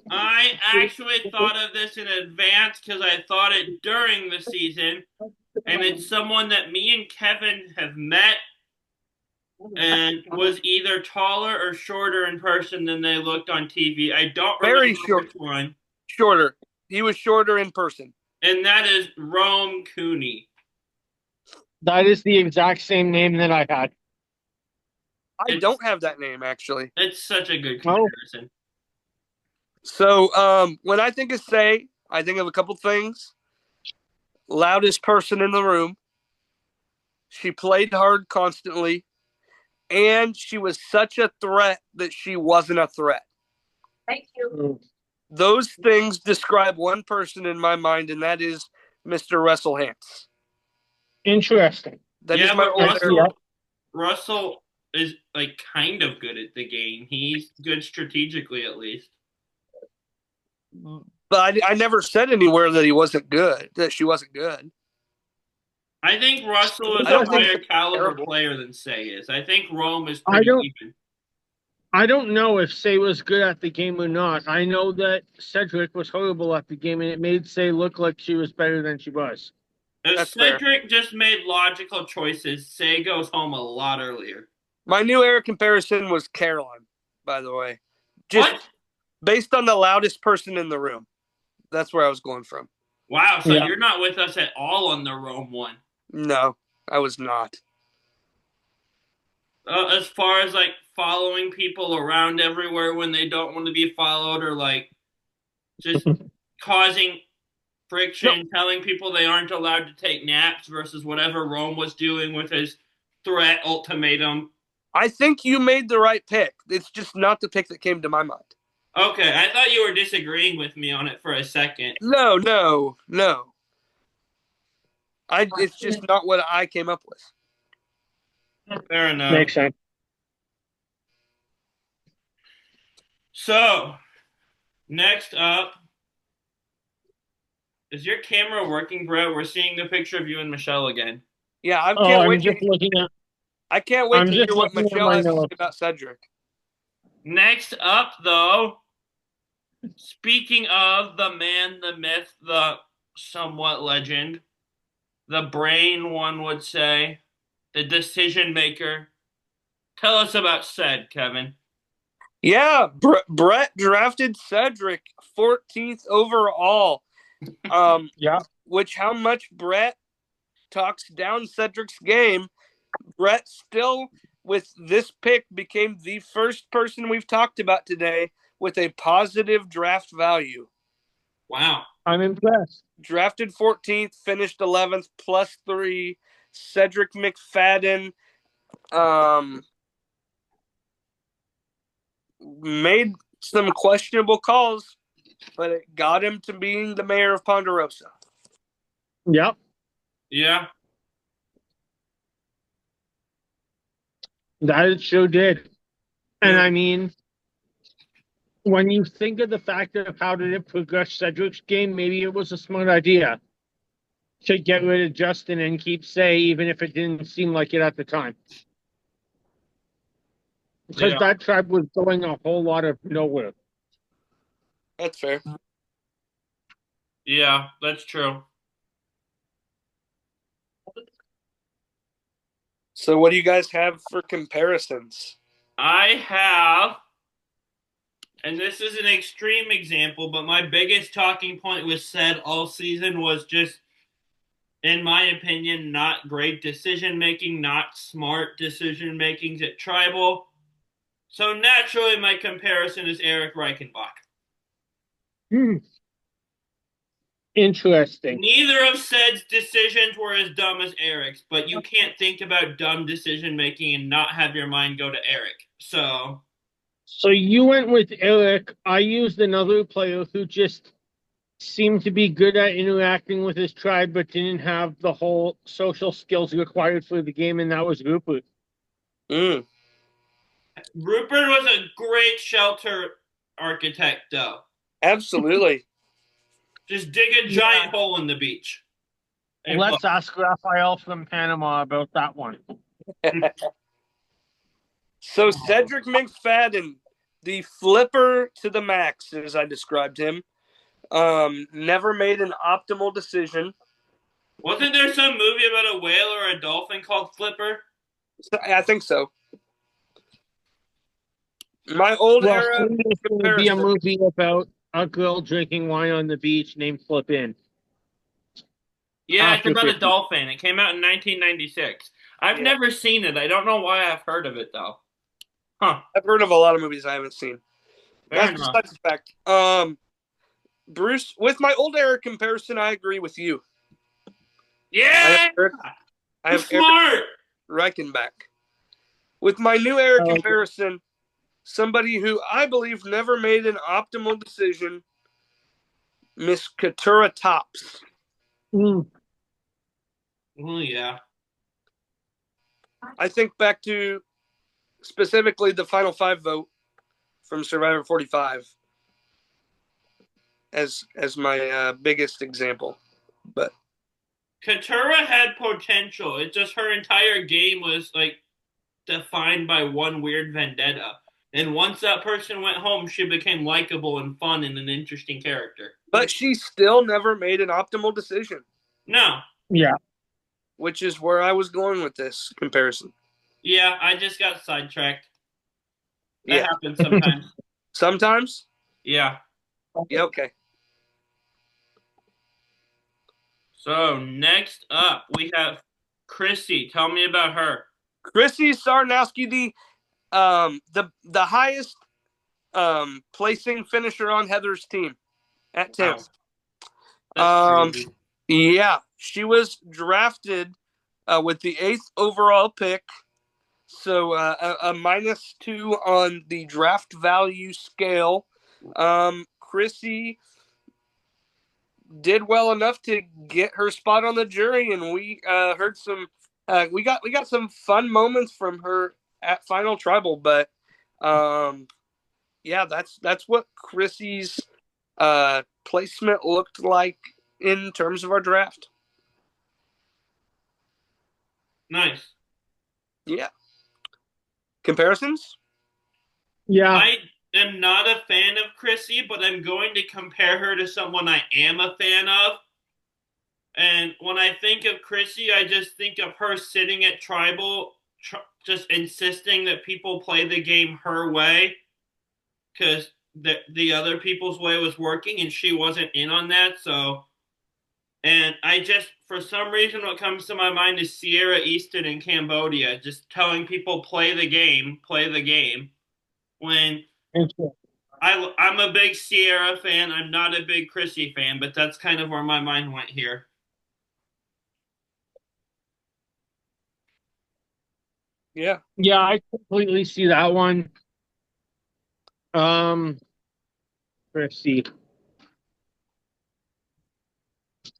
I actually thought of this in advance because I thought it during the season, and it's someone that me and Kevin have met and was either taller or shorter in person than they looked on TV. I don't remember which one. Shorter. He was shorter in person. And that is Rome Cooney. That is the exact same name that I had. I don't have that name, actually. It's such a good comparison. So when I think of Say, I think of a couple things. Loudest person in the room. She played hard constantly. And she was such a threat that she wasn't a threat. Thank you. Those things describe one person in my mind, and that is Mr. Russell Hantz. Interesting. That is my Russell is kind of good at the game. He's good strategically, at least. But I never said anywhere that he wasn't good, that she wasn't good. I think Russell is a higher caliber player than Say is. I think Rome is pretty even. I don't know if Say was good at the game or not. I know that Cedric was horrible at the game, and it made Say look like she was better than she was. If Cedric just made logical choices, Say goes home a lot earlier. My new era comparison was Caroline, by the way. Just based on the loudest person in the room. That's where I was going from. Wow, so you're not with us at all on the Rome one. No, I was not. As far as following people around everywhere when they don't want to be followed, or just causing friction, telling people they aren't allowed to take naps versus whatever Rome was doing with his threat ultimatum. I think you made the right pick. It's just not the pick that came to my mind. Okay, I thought you were disagreeing with me on it for a second. No. It's just not what I came up with. Fair enough. Makes sense. So, next up, is your camera working, Brett? We're seeing the picture of you and Michelle again. Yeah, I can't wait. I can't wait to hear what Michelle has to say about Cedric. Next up, though, speaking of the man, the myth, the somewhat legend, the brain, one would say, the decision maker. Tell us about Ced, Kevin. Yeah, Brett drafted Cedric 14th overall. Which how much Brett talks down Cedric's game. Brett still, with this pick, became the first person we've talked about today with a positive draft value. Wow. I'm impressed. Drafted 14th, finished 11th, plus 3. Cedric McFadden made some questionable calls, but it got him to being the mayor of Ponderosa. Yep. Yeah. That it sure did. And I mean, when you think of the fact of how did it progress Cedric's game, maybe it was a smart idea to get rid of Justin and keep Say, even if it didn't seem like it at the time. Because Yeah. that tribe was going a whole lot of nowhere. That's fair. Yeah, that's true. So what do you guys have for comparisons? I have, and this is an extreme example, but my biggest talking point was said all season was just, in my opinion, not great decision making, not smart decision makings at Tribal. So naturally, my comparison is Eric Reichenbach. Interesting. Neither of Ced's decisions were as dumb as Eric's, but you can't think about dumb decision making and not have your mind go to Eric. So You went with Eric. I used another player who just seemed to be good at interacting with his tribe, but didn't have the whole social skills required for the game, and that was Rupert. Mm. Rupert was a great shelter architect, though. Absolutely. Just dig a giant hole in the beach. Let's ask Raphael from Panama about that one. So Cedric McFadden, the flipper to the max, as I described him, never made an optimal decision. Wasn't there some movie about a whale or a dolphin called Flipper? I think so. My old era It's going to be a movie about a girl drinking wine on the beach named Flip In. Yeah, it's about a dolphin. It came out in 1996. I've never seen it. I don't know why I've heard of it, though. Huh. I've heard of a lot of movies I haven't seen. Fair That's enough. besides the fact. Bruce, with my old era comparison, I agree with you. Yeah! I am smart! Reichenbach. With my new era comparison, somebody who I believe never made an optimal decision, Miss Katura Tops. Mm. Oh, yeah. I think back to specifically the Final Five vote from Survivor 45 as my biggest example. But Katura had potential. It's just her entire game was like defined by one weird vendetta. And once that person went home, she became likable and fun and an interesting character. But she still never made an optimal decision. No. Yeah. Which is where I was going with this comparison. Yeah, I just got sidetracked. That happens sometimes. Sometimes? Yeah. Yeah, okay. So next up, we have Chrissy. Tell me about her. Chrissy Sarnowski, the highest placing finisher on Heather's team at 10. Wow. Yeah, she was drafted with the 8th overall pick. So a -2 on the draft value scale. Chrissy did well enough to get her spot on the jury, and we heard some. We got some fun moments from her at Final Tribal, but yeah, that's what Chrissy's placement looked like in terms of our draft. Nice. Yeah. Comparisons? Yeah. I am not a fan of Chrissy, but I'm going to compare her to someone I am a fan of. And when I think of Chrissy, I just think of her sitting at Tribal, just insisting that people play the game her way, because the other people's way was working, and she wasn't in on that. So, and I just, for some reason, what comes to my mind is Sierra Easton in Cambodia, just telling people play the game. When I'm a big Sierra fan, I'm not a big Chrissy fan, but that's kind of where my mind went here. Yeah. Yeah, I completely see that one. Um, let's see.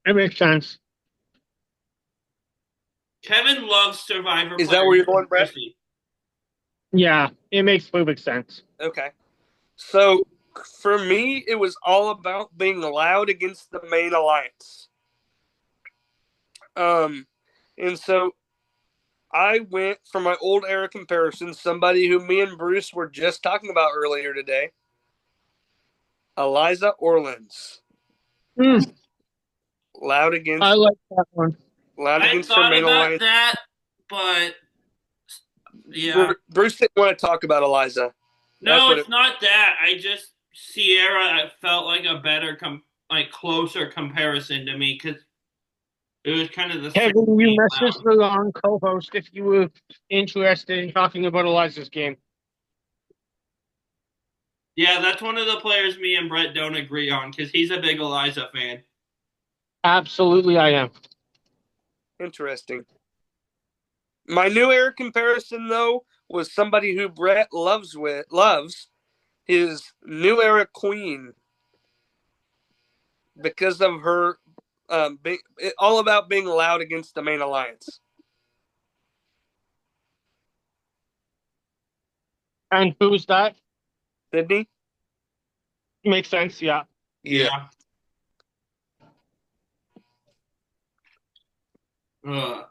It makes sense. Kevin loves Survivor Is that players where you're named going, Brett? Chrissy. Yeah, it makes perfect sense. Okay. So for me, it was all about being loud against the main alliance. Um, and so I went for my old era comparison, somebody who me and Bruce were just talking about earlier today, Eliza Orleans. Mm, Loud I against like that one. loud I against her thought main about alliance. that, but yeah. Bruce didn't want to talk about Eliza. That's No, what it's it. not that. I just Sierra I felt like a better like closer comparison to me because it was kind of the same Kevin, you being messaged loud. the wrong co-host if you were interested in talking about Eliza's game. Yeah, that's one of the players me and Brett don't agree on because he's a big Eliza fan. Absolutely, I am. Interesting. My new era comparison though was somebody who Brett loves his new era queen because of her all about being loud against the main alliance. And who's that? Sydney? Makes sense, yeah. Yeah. Yeah. Ugh.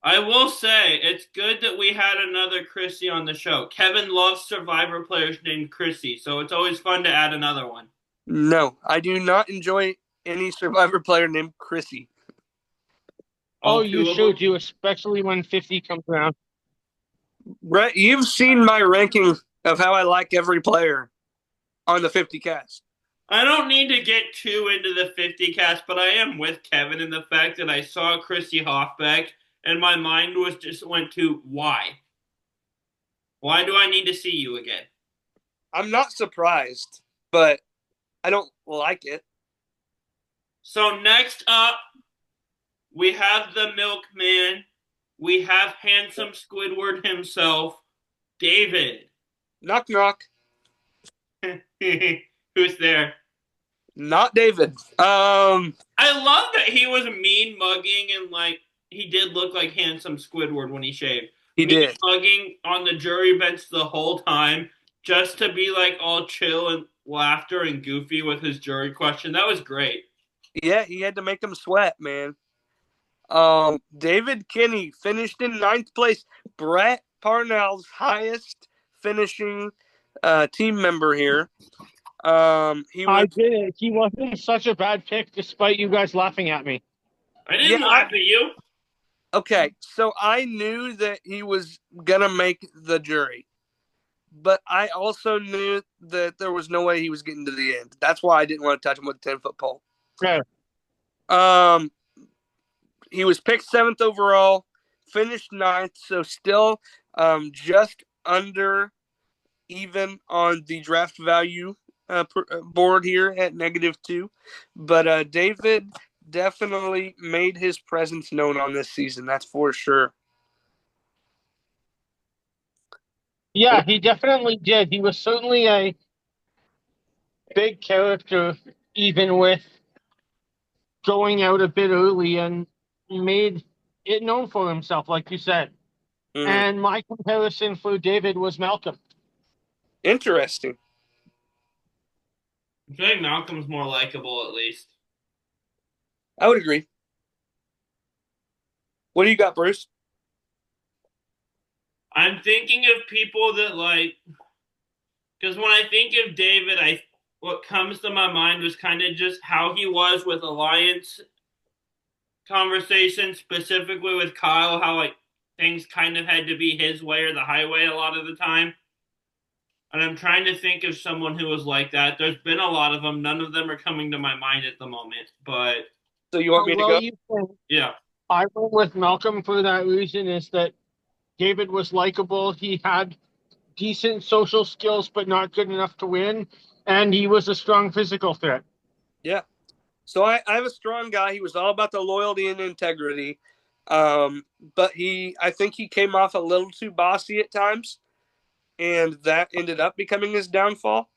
I will say it's good that we had another Chrissy on the show. Kevin loves Survivor players named Chrissy, so it's always fun to add another one. No, I do not enjoy any Survivor player named Chrissy. Oh, All you two of should, them. you, especially when 50 comes around. Brett, you've seen my ranking of how I like every player on the 50 cast. I don't need to get too into the 50 cast, but I am with Kevin in the fact that I saw Chrissy Hoffbeck and my mind was just went to why? Why do I need to see you again? I'm not surprised, but I don't like it. So next up, we have the milkman. We have handsome Squidward himself, David. Knock, knock. Who's there? Not David. I love that he was mean mugging and like he did look like handsome Squidward when he shaved. He Mean did. mugging on the jury bench the whole time just to be like all chill and laughter and goofy with his jury question. That was great. Yeah, he had to make them sweat, man. David Kinney finished in 9th place. Brett Parnell's highest finishing team member here. He I was did it. He wasn't such a bad pick, despite you guys laughing at me. I yeah. didn't laugh at you. Okay, so I knew that he was gonna make the jury, but I also knew that there was no way he was getting to the end. That's why I didn't want to touch him with a 10-foot pole. Yeah. Um, he was picked 7th overall, finished 9th, so still just under even on the draft value board here at -2. But David definitely made his presence known on this season. That's for sure. Yeah, he definitely did. He was certainly a big character, even with going out a bit early and made it known for himself, like you said. Mm-hmm. And my comparison for David was Malcolm. Interesting. I feel like Malcolm's more likable at least. I would agree. What do you got, Bruce? I'm thinking of people that like because when I think of David, I what comes to my mind was kind of just how he was with Alliance conversation, specifically with Kyle, how like things kind of had to be his way or the highway a lot of the time. And I'm trying to think of someone who was like that. There's been a lot of them. None of them are coming to my mind at the moment. But So you want me to Well, go? you think yeah. I went with Malcolm for that reason is that David was likable. He had decent social skills, but not good enough to win. And he was a strong physical threat. Yeah. So I have a strong guy. He was all about the loyalty and integrity. But I think he came off a little too bossy at times, and that ended up becoming his downfall.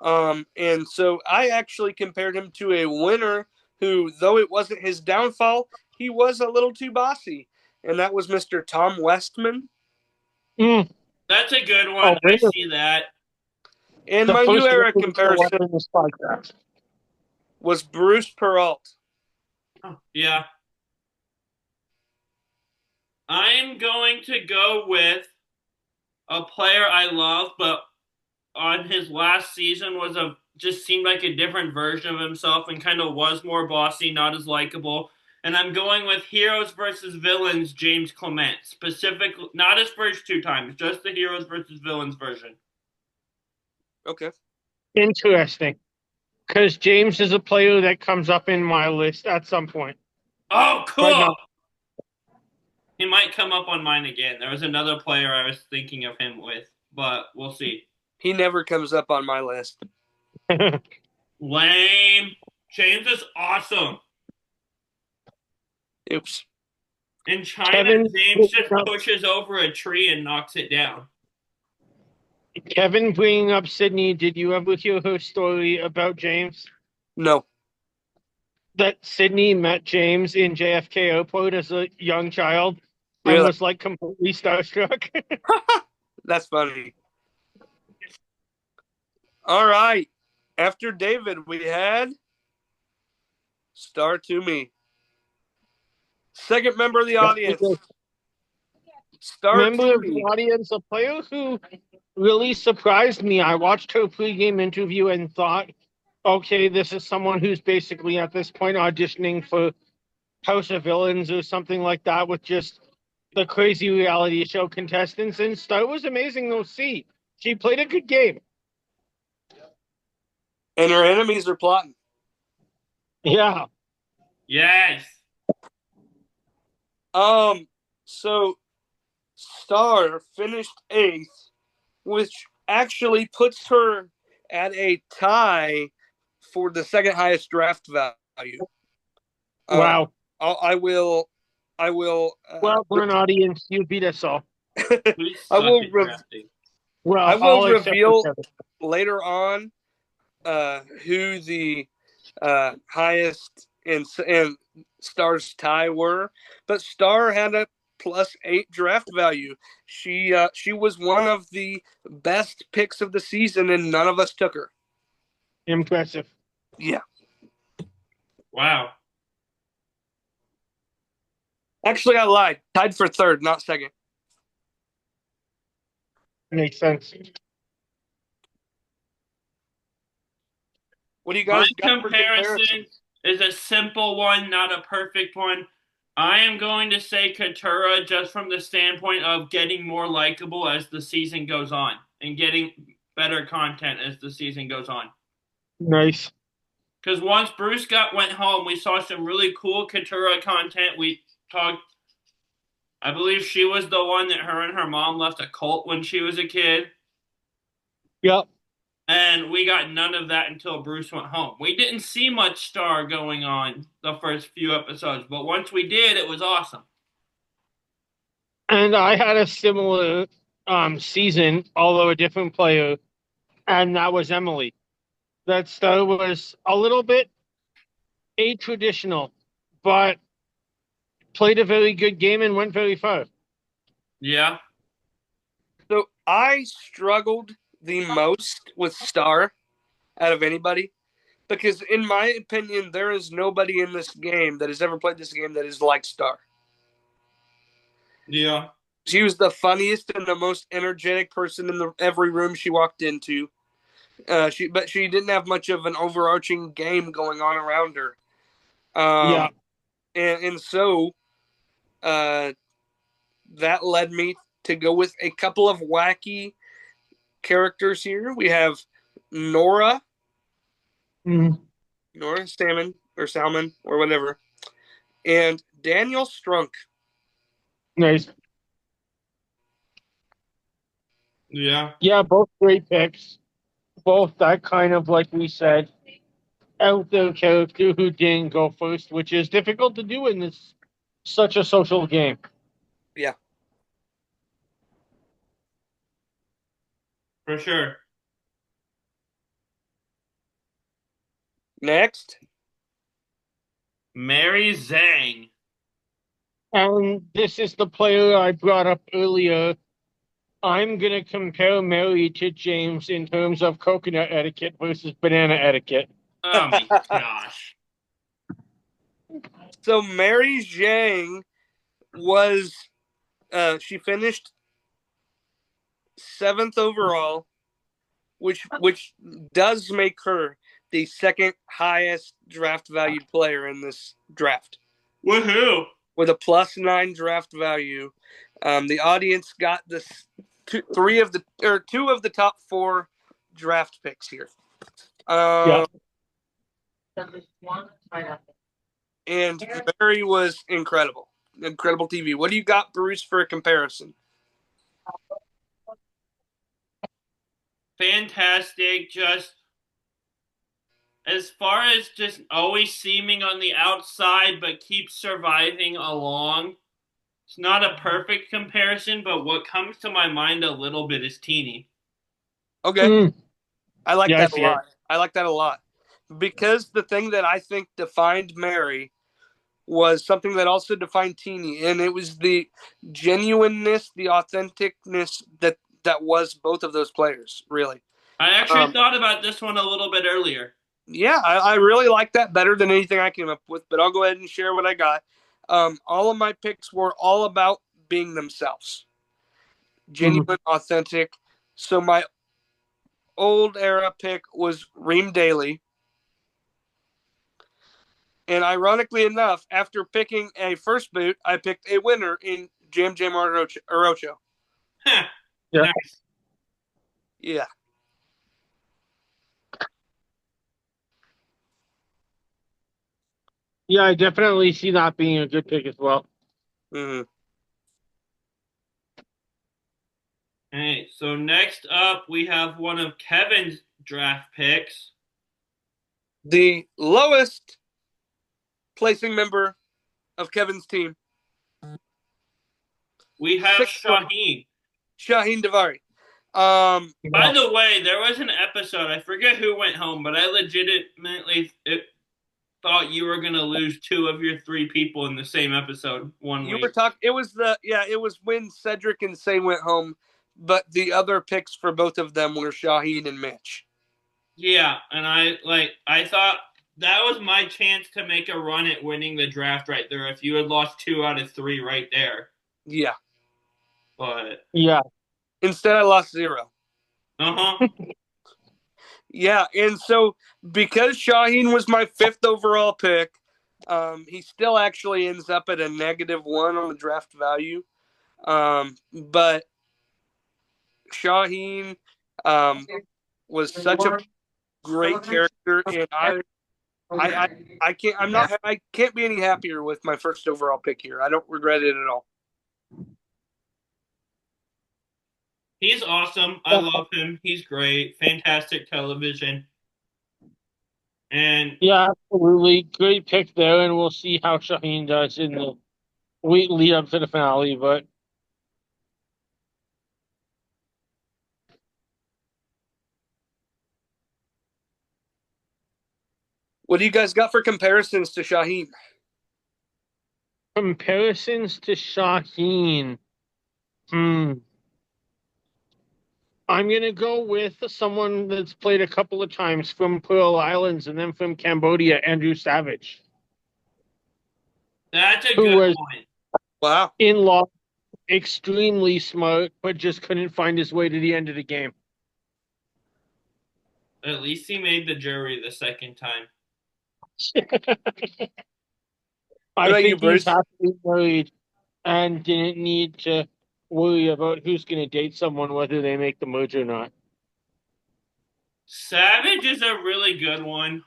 And so I actually compared him to a winner who, though it wasn't his downfall, he was a little too bossy, and that was Mr. Tom Westman. Mm. That's a good one. Oh, I really? see that. And The my new first era one comparison in this podcast. was Bruce Peralt. Oh, yeah. I'm going to go with a player I love, but on his last season just seemed like a different version of himself and kind of was more bossy, not as likable. And I'm going with Heroes versus Villains, James Clement. Specifically, not his first two times, just the Heroes versus Villains version. Okay. Interesting. Because James is a player that comes up in my list at some point. Oh, But cool! no. He might come up on mine again. There was another player I was thinking of him with, but we'll see. He never comes up on my list. Lame. James is awesome. Oops. In China, Kevin, James just pushes over a tree and knocks it down. Kevin bringing up Sydney, did you ever hear her story about James? No. That Sydney met James in JFK Airport as a young child and Really? was like completely starstruck. That's funny. All right. After David, we had Star to Me. Second member of the audience. Star Member to of the Me. audience, a player who really surprised me. I watched her pregame interview and thought, okay, this is someone who's basically at this point auditioning for House of Villains or something like that with just the crazy reality show contestants. And Star was amazing to see. She played a good game. And her enemies are plotting. Yeah. Yes. So Star finished 8th, which actually puts her at a tie for the second highest draft value. Wow. I will. Well, for an audience, you beat us all. I will. Well, I will I'll reveal later on who the highest and Star's tie were, but Star had a +8 draft value. She was one of the best picks of the season, and none of us took her. Impressive. Yeah. Wow. Actually, I lied. Tied for third, not second. Makes sense. What do you My guys got comparison is a simple one, not a perfect one. I am going to say Katura just from the standpoint of getting more likable as the season goes on and getting better content as the season goes on. Nice. Because once Bruce went home, we saw some really cool Katura content. We talked. I believe she was the one that her and her mom left a cult when she was a kid. Yep. And we got none of that until Bruce went home. We didn't see much Star going on the first few episodes, but once we did, it was awesome. And I had a similar season, although a different player, and that was Emily. That Star was a little bit atraditional, but played a very good game and went very far. Yeah. So I struggled the most with Star out of anybody because, in my opinion, there is nobody in this game that has ever played this game that is like Star. Yeah. She was the funniest and the most energetic person in every room she walked into. But she didn't have much of an overarching game going on around her. Yeah. And so that led me to go with a couple of wacky characters here. We have Nora. Nora Salmon or whatever. And Daniel Strunk. Nice. Yeah. Yeah, both great picks. Both that kind of, like we said, out there character who didn't go first, which is difficult to do in this such a social game. Yeah. For sure. Next. Mary Zhang. And this is the player I brought up earlier. I'm going to compare Mary to James in terms of coconut etiquette versus banana etiquette. Oh my gosh. So Mary Zhang was she finished 7th overall, which does make her the second highest draft valued player in this draft Woohoo! with a +9 draft value. The audience got this two of the top 4 draft picks here. Yeah. And Mary was incredible. Incredible TV. What do you got, Bruce, for a comparison? Fantastic. Just as far as just always seeming on the outside but keeps surviving along. It's not a perfect comparison, but what comes to my mind a little bit is Teeny. Okay. Mm. I like Yeah, I that a see it. lot. I like that a lot. Because the thing that I think defined Mary was something that also defined Teeny, and it was the genuineness, the authenticness that was both of those players, really. I actually thought about this one a little bit earlier. Yeah, I really like that better than anything I came up with, but I'll go ahead and share what I got. All of my picks were all about being themselves, genuine, authentic. So my old era pick was Reem Daly. And ironically enough, after picking a first boot, I picked a winner in Jam Jam Orocho. Yeah. Nice. Yeah. Yeah, I definitely see that being a good pick as well. Mm-hmm. Hey, so next up we have one of Kevin's draft picks. The lowest placing member of Kevin's team. We have 6'1", Shaheen. Shaheen Davari. By the way, there was an episode, I forget who went home, but I legitimately thought you were going to lose two of your three people in the same episode one You were week. talking. It was when Cedric and Say went home, but the other picks for both of them were Shaheen and Mitch. Yeah, and I thought that was my chance to make a run at winning the draft right there if you had lost 2 out of 3 right there. Yeah. But Yeah. Instead, I lost 0. uh-huh. Yeah, and so because Shaheen was my 5th overall pick, he still actually ends up at a -1 on the draft value. But Shaheen was such a great character, and I can't be any happier with my first overall pick here. I don't regret it at all. He's awesome. I love him. He's great. Fantastic television. And Yeah, absolutely. Great pick there, and we'll see how Shaheen does in the lead up to the finale. But What do you guys got for comparisons to Shaheen? comparisons to Shaheen. I'm going to go with someone that's played a couple of times from Pearl Islands and then from Cambodia, Andrew Savage, that's a who good was point. Wow. in law extremely smart, but just couldn't find his way to the end of the game. At least he made the jury the second time. What I about you, think he's Bruce? happily married and didn't need to worry about who's going to date someone, whether they make the merge or not. Savage is a really good one.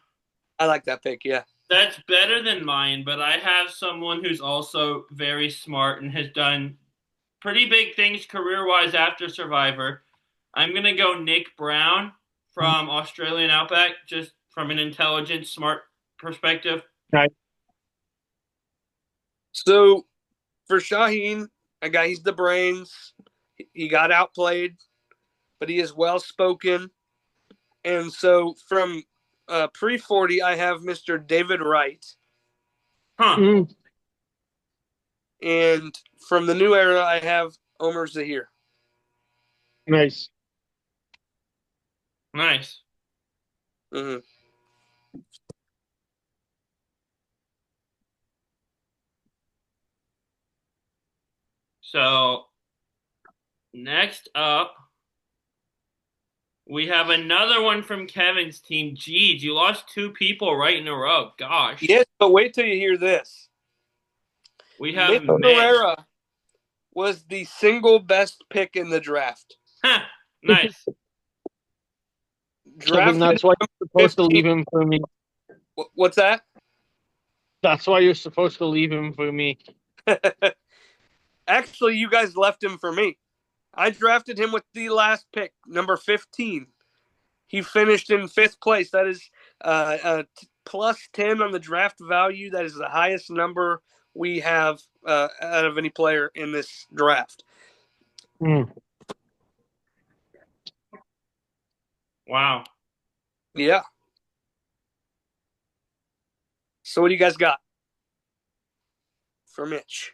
I like that pick, yeah. That's better than mine, but I have someone who's also very smart and has done pretty big things career-wise after Survivor. I'm going to go Nick Brown from Australian Outback, just from an intelligent, smart perspective. Right. So for Shaheen, a guy, he's the brains. He got outplayed, but he is well spoken. And so from pre 40, I have Mr. David Wright. Huh. Mm, And from the new era, I have Omer Zahir. nice. Nice. Mm-hmm. So next up, we have another one from Kevin's team. Geez, you lost two people right in a row. Gosh. Yes, but wait till you hear this. We have Mitch Mitch. Herrera was the single best pick in the draft. Huh. Nice. Kevin, Drafted that's why you're supposed to 15. leave him for me. What's that? That's why you're supposed to leave him for me. Actually, you guys left him for me. I drafted him with the last pick, number 15. He finished in 5th place. That is plus 10 on the draft value. That is the highest number we have out of any player in this draft. Mm. Wow. Yeah. So what do you guys got for Mitch?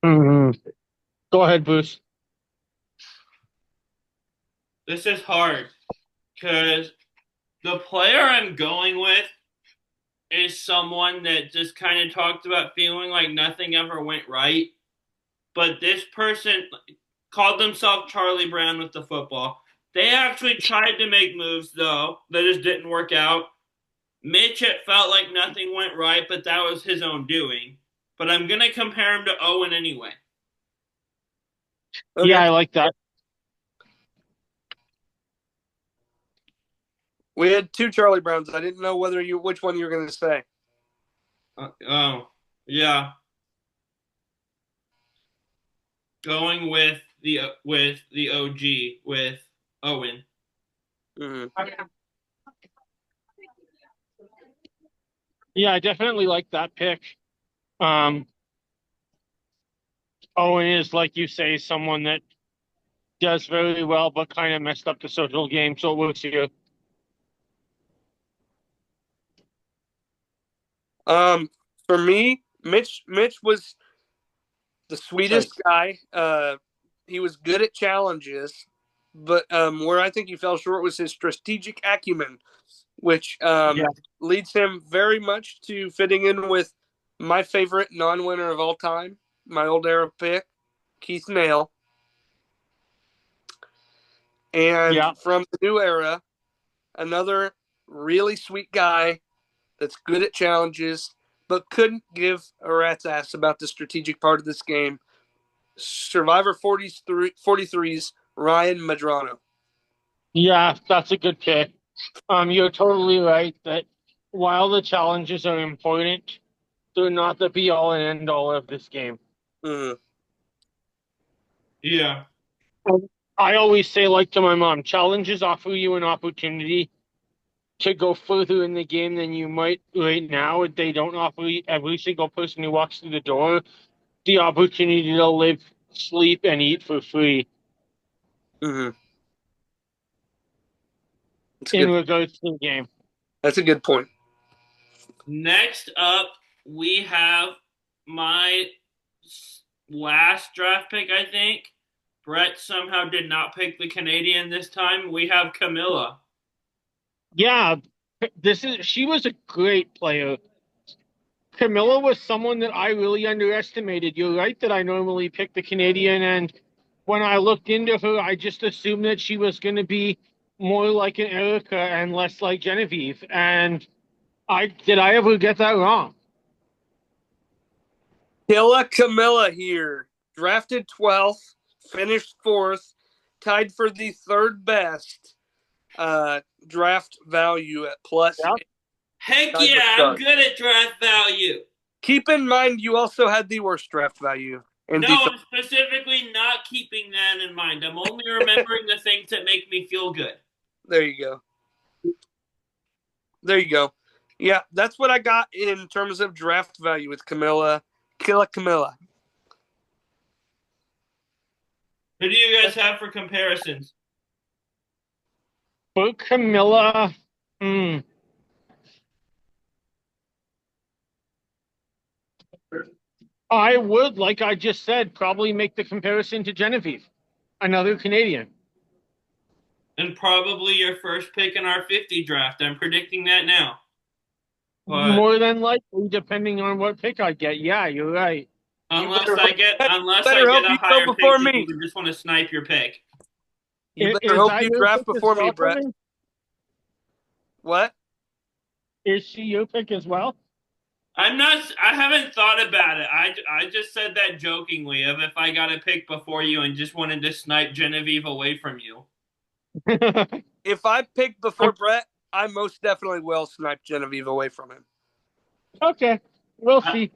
Mm-hmm. Go ahead, Bruce. This is hard because the player I'm going with is someone that just kind of talked about feeling like nothing ever went right. But this person called themselves Charlie Brown with the football. They actually tried to make moves, though, that just didn't work out. Mitch, it felt like nothing went right, but that was his own doing. But I'm going to compare him to Owen anyway. Okay. Yeah, I like that. We had two Charlie Browns. I didn't know which one you were going to say. Oh, yeah. Going with the OG with Owen. Mm-hmm. Yeah, I definitely like that pick. Um, Owen is, like you say, someone that does very well, but kind of messed up the social game, so it works here. For me, Mitch was the sweetest guy. He was good at challenges, but where I think he fell short was his strategic acumen, which Yeah. leads him very much to fitting in with my favorite non-winner of all time, my old era pick, Keith Nail. And Yeah. from the new era, another really sweet guy that's good at challenges, but couldn't give a rat's ass about the strategic part of this game. Survivor 43's Ryan Medrano. Yeah, that's a good pick. You're totally right that while the challenges are important, they're not the be all and end all of this game. Mm-hmm. Yeah. I always say, like to my mom, challenges offer you an opportunity to go further in the game than you might right now. They don't offer every single person who walks through the door the opportunity to live, sleep, and eat for free Mm-hmm. in regards to the game. That's a good point. Next up, we have my last draft pick, I think. Brett somehow did not pick the Canadian this time. We have Camilla. Yeah, she was a great player. Camilla was someone that I really underestimated. You're right that I normally pick the Canadian, and when I looked into her, I just assumed that she was going to be more like an Erica and less like Genevieve. And I ever get that wrong? Killa Camilla here. Drafted 12th, finished 4th, tied for the third best draft value at plus. Yeah. Heck yeah, I'm good at draft value. Keep in mind, you also had the worst draft value. No, I'm specifically not keeping that in mind. I'm only remembering the things that make me feel good. There you go. There you go. Yeah, that's what I got in terms of draft value with Camilla. Camilla. Who do you guys have for comparisons? For Camilla, I would, like I just said, probably make the comparison to Genevieve, another Canadian. And probably your first pick in our 50 draft. I'm predicting that now. But More than likely, depending on what pick I get. Yeah, you're right. unless I get a You go higher before pick, then you me. would just want to snipe your pick. You better Is hope that you your draft pick as before me, well, Brett. Kevin? What? Is she your pick as well? I'm not. I haven't thought about it. I just said that jokingly of if I got a pick before you and just wanted to snipe Genevieve away from you. If I pick before Brett, I most definitely will snipe Genevieve away from him. Okay, we'll see.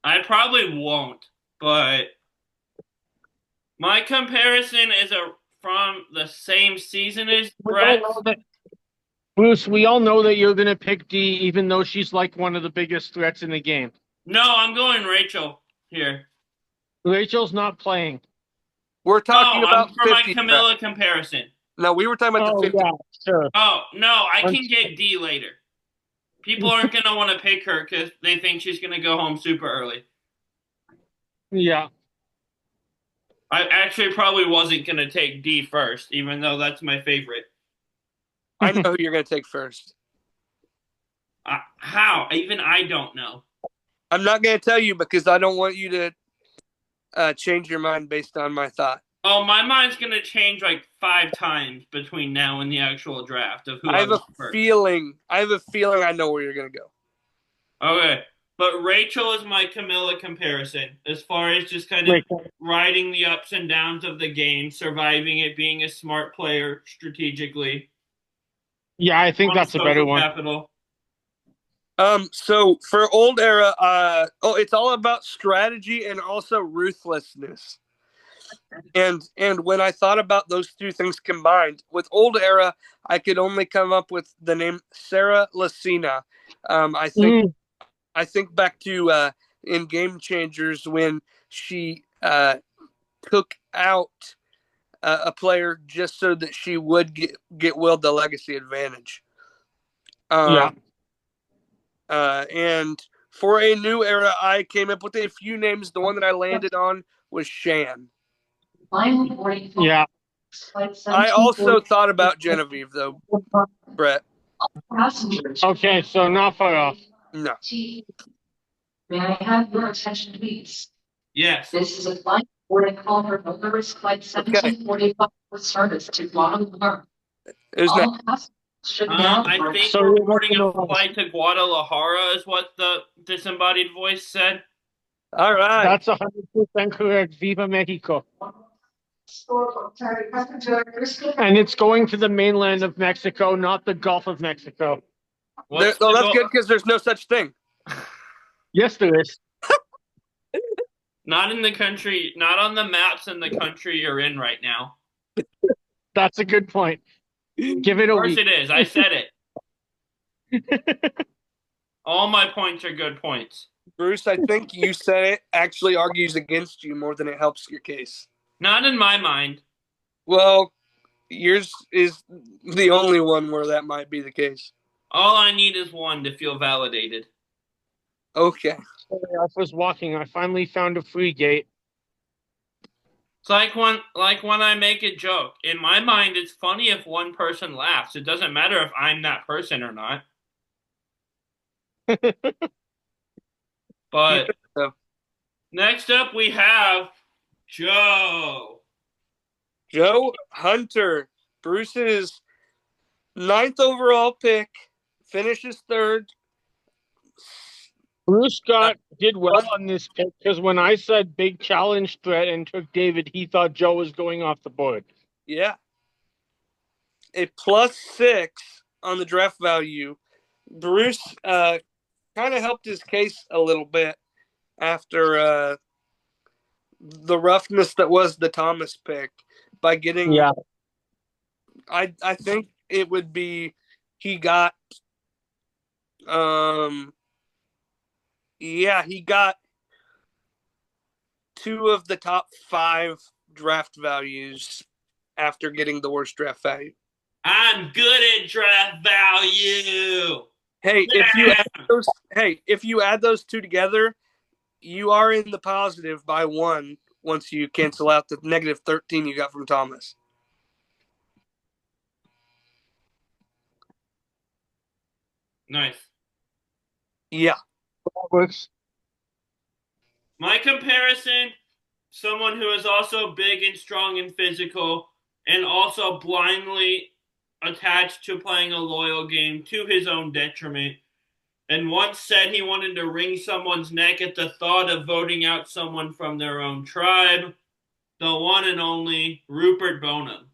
I probably won't, but my comparison is from the same season as Brett's. Bruce, we all know that you're going to pick D, even though she's like one of the biggest threats in the game. No, I'm going Rachel here. Rachel's not playing. We're talking No, about I'm for my 50. Camilla Brett. comparison. No, we were talking about the 50. Yeah, sure. Oh, no, I can get D later. People aren't going to want to pick her because they think she's going to go home super early. Yeah. I actually probably wasn't going to take D first, even though that's my favorite. I know who you're going to take first. How? Even I don't know. I'm not going to tell you because I don't want you to change your mind based on my thought. Oh, my mind's going to change like 5 times between now and the actual draft of who I have a feeling I know where you're going to go. Okay. But Rachel is my Camilla comparison as far as just kind of riding the ups and downs of the game, surviving it, being a smart player strategically. Yeah, I think that's a better one. Capital. So for old era, it's all about strategy and also ruthlessness. And when I thought about those two things combined, with old era, I could only come up with the name Sarah Lacina. I think back to in Game Changers when she took out a player just so that she would get Will the legacy advantage. And for a new era, I came up with a few names. The one that I landed on was Shan. Yeah. I also thought about Genevieve, though, Brett. Okay, so not far off. No. May I have your attention, please? Yes. This is a flight boarding call for Motorist Flight 1745 with service to Guadalajara. All passengers should now I think we're boarding a flight to Guadalajara is what the disembodied voice said. All right. That's 100% correct. Viva Mexico. And it's going to the mainland of Mexico, not the Gulf of Mexico. That's good because there's no such thing. Yes, there is. Not in the country, not on the maps in the country you're in right now. That's a good point. Give it a week. Of course it is. I said it. All my points are good points. Bruce, I think you said it actually argues against you more than it helps your case. Not in my mind. Well, yours is the only one where that might be the case. All I need is one to feel validated. Okay. Sorry, I was walking. I finally found a free gate. It's like when I make a joke. In my mind, it's funny if one person laughs. It doesn't matter if I'm that person or not. But next up we have Joe. Joe Hunter, Bruce's 9th overall pick, finishes 3rd. Bruce did well on this pick because when I said big challenge threat and took David, he thought Joe was going off the board. Yeah. A +6 on the draft value. Bruce kind of helped his case a little bit after the roughness that was the Thomas pick by getting. Yeah. I think it would be he got Yeah, he got 2 of the top 5 draft values after getting the worst draft value. I'm good at draft value. Hey, if you add those 2 together, you are in the positive by 1 once you cancel out the negative 13 you got from Thomas. Nice. Yeah. That works. My comparison, someone who is also big and strong and physical and also blindly attached to playing a loyal game to his own detriment, and once said he wanted to wring someone's neck at the thought of voting out someone from their own tribe, the one and only Rupert Bonham.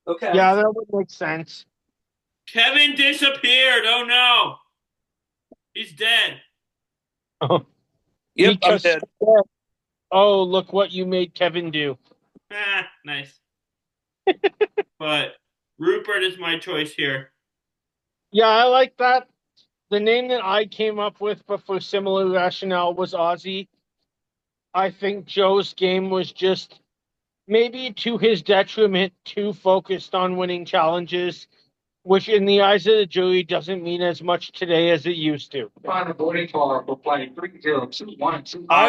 Okay. Yeah, that would make sense. Kevin disappeared. Oh no. He's dead. Oh, Yep, because I'm dead. oh, look what you made Kevin do. Nice. But Rupert is my choice here. Yeah, I like that. The name that I came up with, but for similar rationale, was Ozzy. I think Joe's game was just maybe to his detriment, too focused on winning challenges, which in the eyes of the jury doesn't mean as much today as it used to. I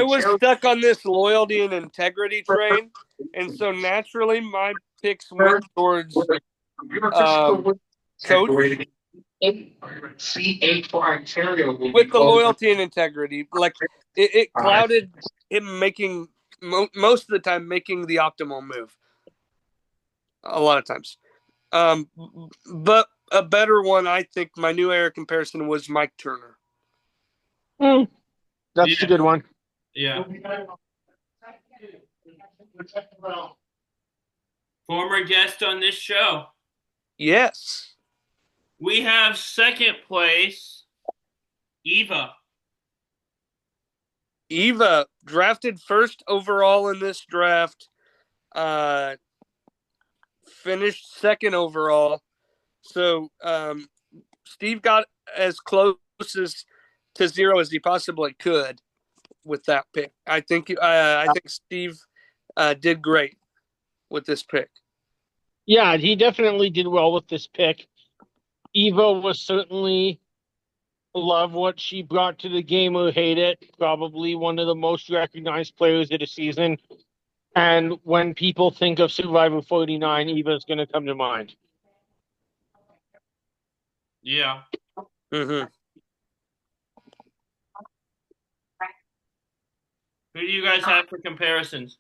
was stuck on this loyalty and integrity train, and so naturally my picks went towards Coach with the loyalty and integrity. Like it clouded him making most of the time making the optimal move. A lot of times, but a better one, I think, my new era comparison was Mike Turner. That's a good one. Yeah. Former guest on this show. Yes. We have second place, Eva. Eva, drafted first overall in this draft, finished second overall. So Steve got as close to 0 as he possibly could with that pick. I think Steve did great with this pick. Yeah, he definitely did well with this pick. Eva was certainly love what she brought to the game or hate it. Probably one of the most recognized players of the season. And when people think of Survivor 49, Eva's going to come to mind. Yeah. Mm-hmm. Who do you guys have for comparisons?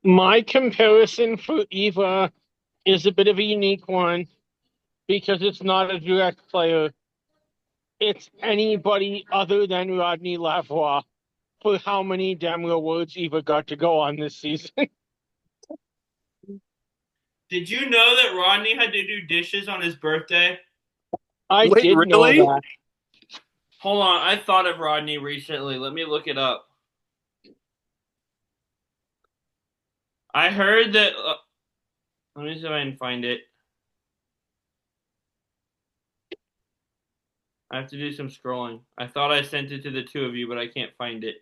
My comparison for Eva is a bit of a unique one because it's not a direct player. It's anybody other than Rodney Lavoie for how many damn awards Eva got to go on this season. Did you know that Rodney had to do dishes on his birthday? I Wait, did really? know that. Hold on, I thought of Rodney recently. Let me look it up. I heard that. Let me see if I can find it. I have to do some scrolling. I thought I sent it to the two of you, but I can't find it.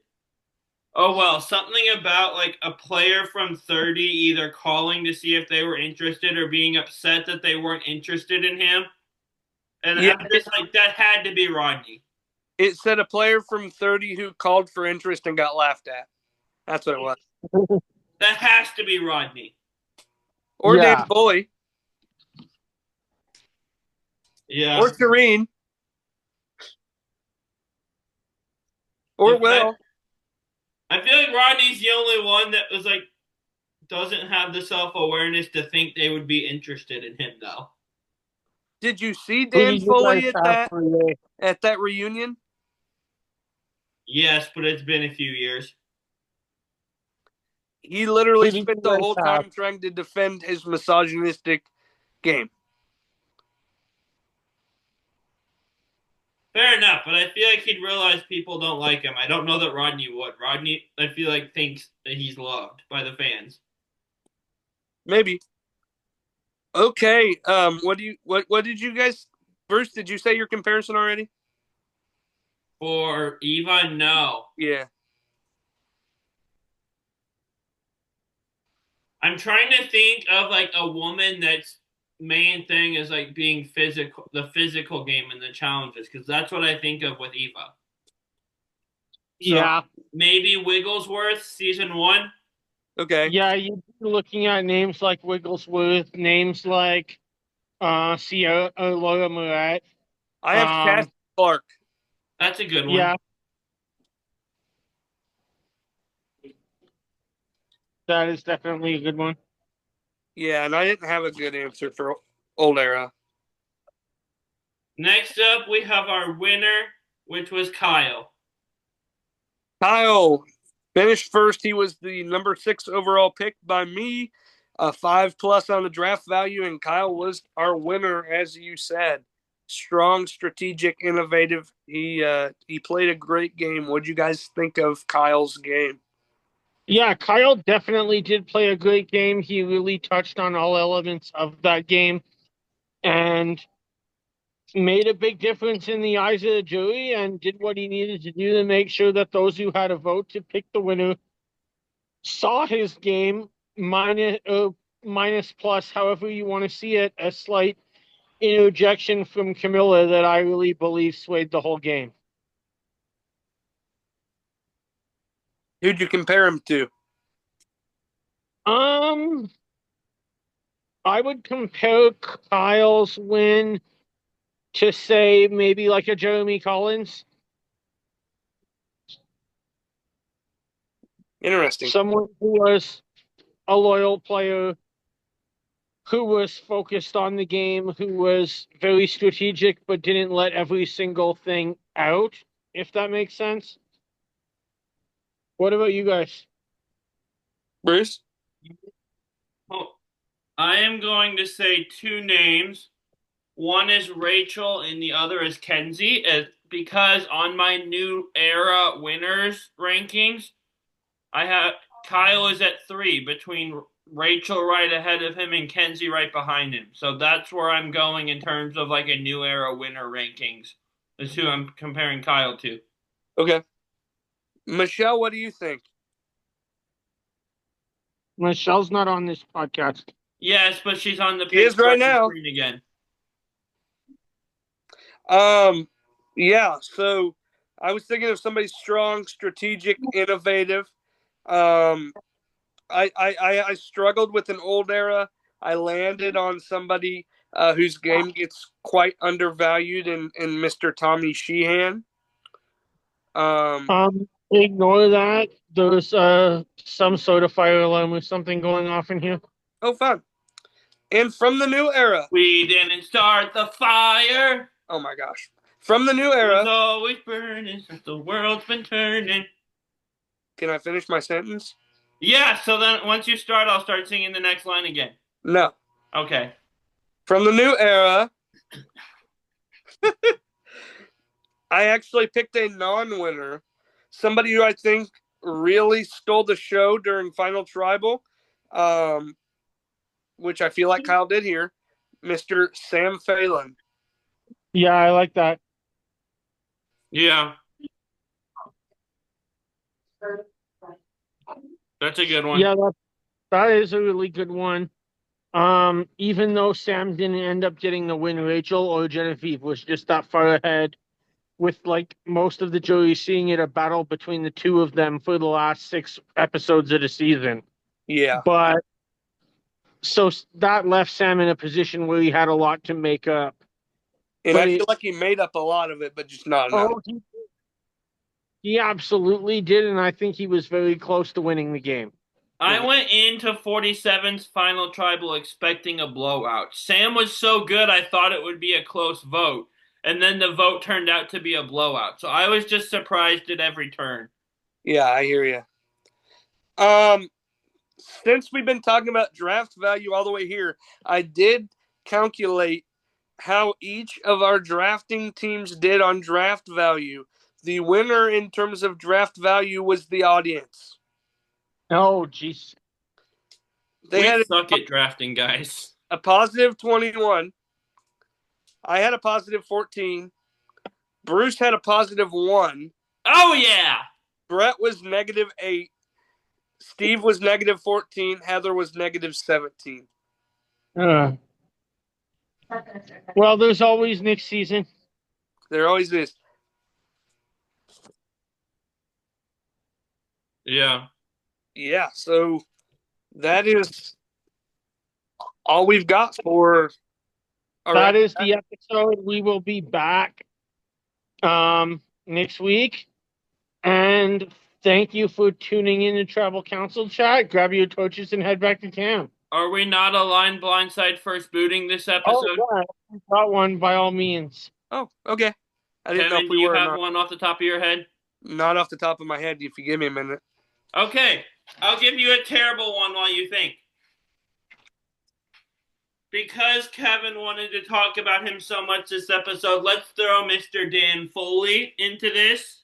Oh, well, something about like a player from 30 either calling to see if they were interested or being upset that they weren't interested in him. And Yeah, I'm just like, that had to be Rodney. it said a player from 30 who called for interest and got laughed at. That's what it was. That has to be Rodney. Or Yeah. Dan Bully. Yeah. Or Serene. Or Will. I feel like Rodney's the only one that was like, doesn't have the self-awareness to think they would be interested in him, though. Did you see Dan Foley at that reunion? Yes, but it's been a few years. He literally spent the whole time trying to defend his misogynistic game. Fair enough, but I feel like he'd realize people don't like him. I don't know that Rodney would. Rodney, I feel like, thinks that he's loved by the fans. Maybe. Okay. What did you guys, Bruce, did you say your comparison already? For Eva, no. Yeah. I'm trying to think of like a woman that's main thing is like being physical, the physical game and the challenges, because that's what I think of with Eva. So Yeah. maybe Wigglesworth season 1. Okay. Yeah, you're looking at names like Wigglesworth, names like Sierra Laura Murat. I have Cass Clark. That's a good one. Yeah, that is definitely a good one. Yeah, and I didn't have a good answer for Old Era. Next up, we have our winner, which was Kyle. Kyle finished first. He was the number 6 overall pick by me, a 5+ on the draft value, and Kyle was our winner, as you said. Strong, strategic, innovative. He played a great game. What'd you guys think of Kyle's game? Yeah, Kyle definitely did play a great game. He really touched on all elements of that game and made a big difference in the eyes of the jury and did what he needed to do to make sure that those who had a vote to pick the winner saw his game minus plus, however you want to see it, a slight interjection from Camilla that I really believe swayed the whole game. Who'd you compare him to? I would compare Kyle's win to say maybe like a Jeremy Collins. Interesting. Someone who was a loyal player, who was focused on the game, who was very strategic but didn't let every single thing out, if that makes sense. What about you guys? Bruce? Well, I am going to say 2 names. One is Rachel and the other is Kenzie. Because on my new era winners rankings, I have Kyle is at 3 between Rachel right ahead of him and Kenzie right behind him. So that's where I'm going in terms of like a new era winner rankings. Is who I'm comparing Kyle to. Okay. Michelle, what do you think? Michelle's not on this podcast. Yes, but she's on the She is right now. screen again. Yeah, so I was thinking of somebody strong, strategic, innovative. I struggled with an Old Era. I landed on somebody whose game gets quite undervalued in Mr. Tommy Sheehan. Ignore that. There's some sort of fire alarm or something going off in here. Oh, fun. And from the new era. We didn't start the fire. Oh my gosh. From the new It's era. always burning since the world's been turning. Can I finish my sentence? Yeah, so then once you start, I'll start singing the next line again. No. Okay. From the new era. I actually picked a non-winner. Somebody who I think really stole the show during Final Tribal, which I feel like Kyle did here, Mr. Sam Phelan. Yeah, I like that. Yeah. That's a good one. Yeah, that is a really good one. Even though Sam didn't end up getting the win, Rachel or Genevieve was just that far ahead, with like most of the jury seeing it a battle between the two of them for the last 6 episodes of the season. Yeah. But so that left Sam in a position where he had a lot to make up. And I feel like he made up a lot of it, but just not enough. Oh, he absolutely did, and I think he was very close to winning the game. I went into 47's Final Tribal expecting a blowout. Sam was so good, I thought it would be a close vote. And then the vote turned out to be a blowout. So I was just surprised at every turn. Yeah, I hear you. Since we've been talking about draft value all the way here, I did calculate how each of our drafting teams did on draft value. The winner in terms of draft value was the audience. Oh, jeez. They had suck at drafting, guys. a positive 21. I had a positive 14. Bruce had a positive 1. Oh, yeah. Brett was negative 8. Steve was negative 14. Heather was negative 17. Well, there's always next season. There always is. Yeah. Yeah, so that is all we've got for. That is the episode. We will be back next week. And thank you for tuning in to Travel Council Chat. Grab your torches and head back to camp. Are we not aligned blindside first booting this episode? Oh, yeah. Got one by all means. Oh, okay. I didn't know Kevin, if do we you were or have not. one off the top of your head? Not off the top of my head, if you give me a minute. Okay. I'll give you a terrible one while you think. Because Kevin wanted to talk about him so much this episode, let's throw Mr. Dan Foley into this.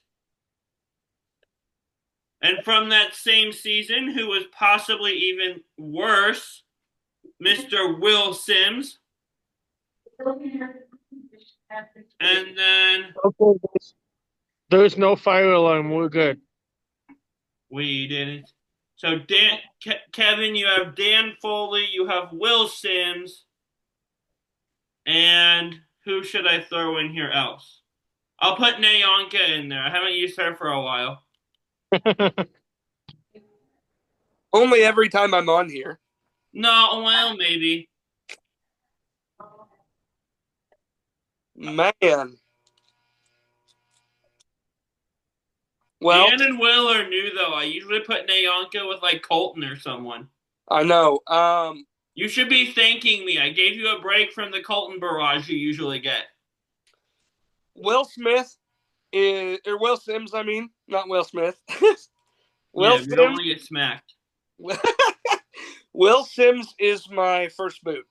And from that same season, who was possibly even worse, Mr. Will Sims. And then Okay, there's no fire alarm. We're good. we didn't. So Kevin, you have Dan Foley, you have Will Sims, and who should I throw in here else? I'll put Nayanka in there. I haven't used her for a while. Only every time I'm on here. No, well, maybe. Man. Well, Dan and Will are new, though. I usually put Nayanka with, like, Colton or someone. I know. You should be thanking me. I gave you a break from the Colton barrage you usually get. Will Smith is, or Will Sims, I mean, not Will Smith. Will Sims. You don't want to get smacked. Will Sims is my first boot.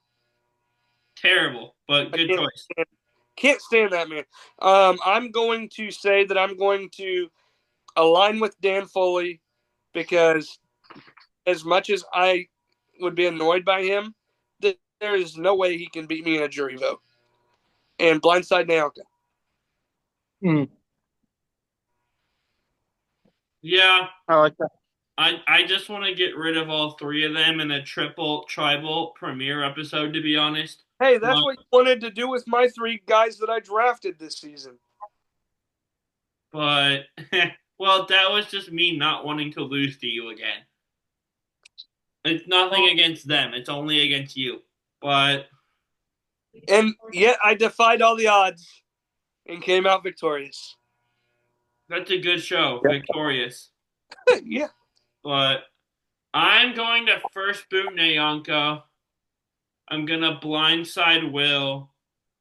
Terrible, but good choice. Can't stand that man. I'm going to say that I'm going to align with Dan Foley because as much as I would be annoyed by him, there is no way he can beat me in a jury vote. And blindside Naoka. Yeah. I like that. I just want to get rid of all three of them in a triple tribal premiere episode, to be honest. Hey, that's what you wanted to do with my 3 guys that I drafted this season. But, well, that was just me not wanting to lose to you again. It's nothing against them. It's only against you. But. And yet I defied all the odds and came out victorious. That's a good show. Yep. Victorious. Yeah. But I'm going to first boot Nayanka. I'm going to blindside Will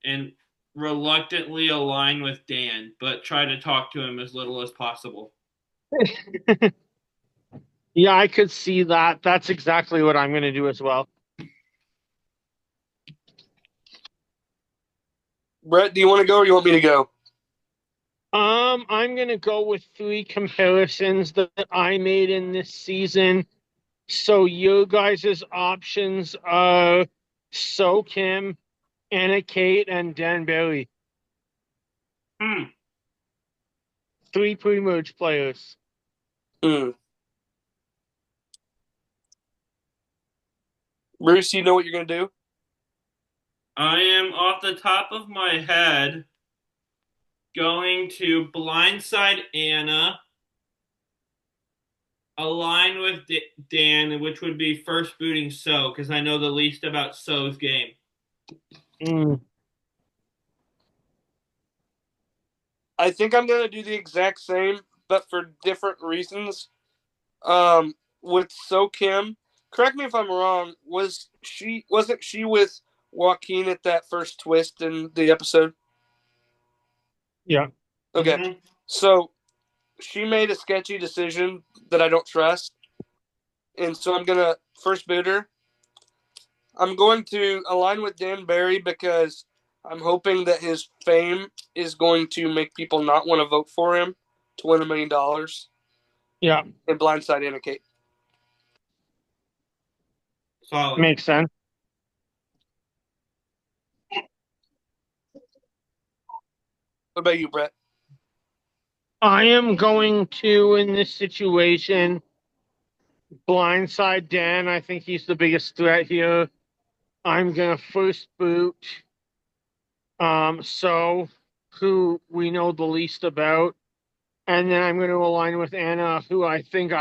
and reluctantly align with Dan, but try to talk to him as little as possible. Yeah, I could see that. That's exactly what I'm going to do as well. Brett, do you want to go or do you want me to go? I'm going to go with 3 comparisons that I made in this season. So you guys' options are So Kim, Anna Kate, and Dan Barry. 3 pre-merge players. Bruce, you know what you're going to do? I am, off the top of my head, going to blindside Anna, align with Dan, which would be first booting So, because I know the least about So's game. I think I'm going to do the exact same, but for different reasons. With So Kim, correct me if I'm wrong, wasn't she with Joaquin at that first twist in the episode? Yeah. Okay. Mm-hmm. So she made a sketchy decision that I don't trust. And so I'm going to first boot her. I'm going to align with Dan Barry because I'm hoping that his fame is going to make people not want to vote for him to win $1 million Yeah, and blindside Anna Kate. Solid. makes sense. What about you, Brett? I am going to, in this situation, blindside Dan. I think he's the biggest threat here. I'm going to first boot So, who we know the least about. And then I'm going to align with Anna, who I think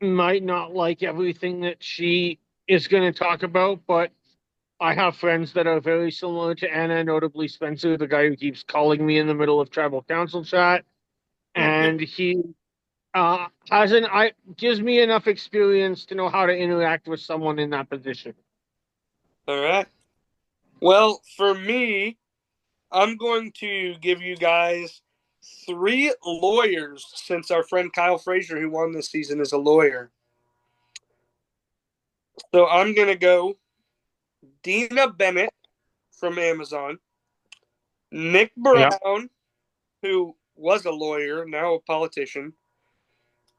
might not like everything that she is going to talk about, but I have friends that are very similar to Anna, notably Spencer, the guy who keeps calling me in the middle of tribal council chat. And he gives me enough experience to know how to interact with someone in that position. All right. Well, for me, I'm going to give you guys 3 lawyers, since our friend Kyle Frazier, who won this season, is a lawyer. So I'm going to go Dina Bennett from Amazon, Nick Yep. Brown, who was a lawyer, now a politician,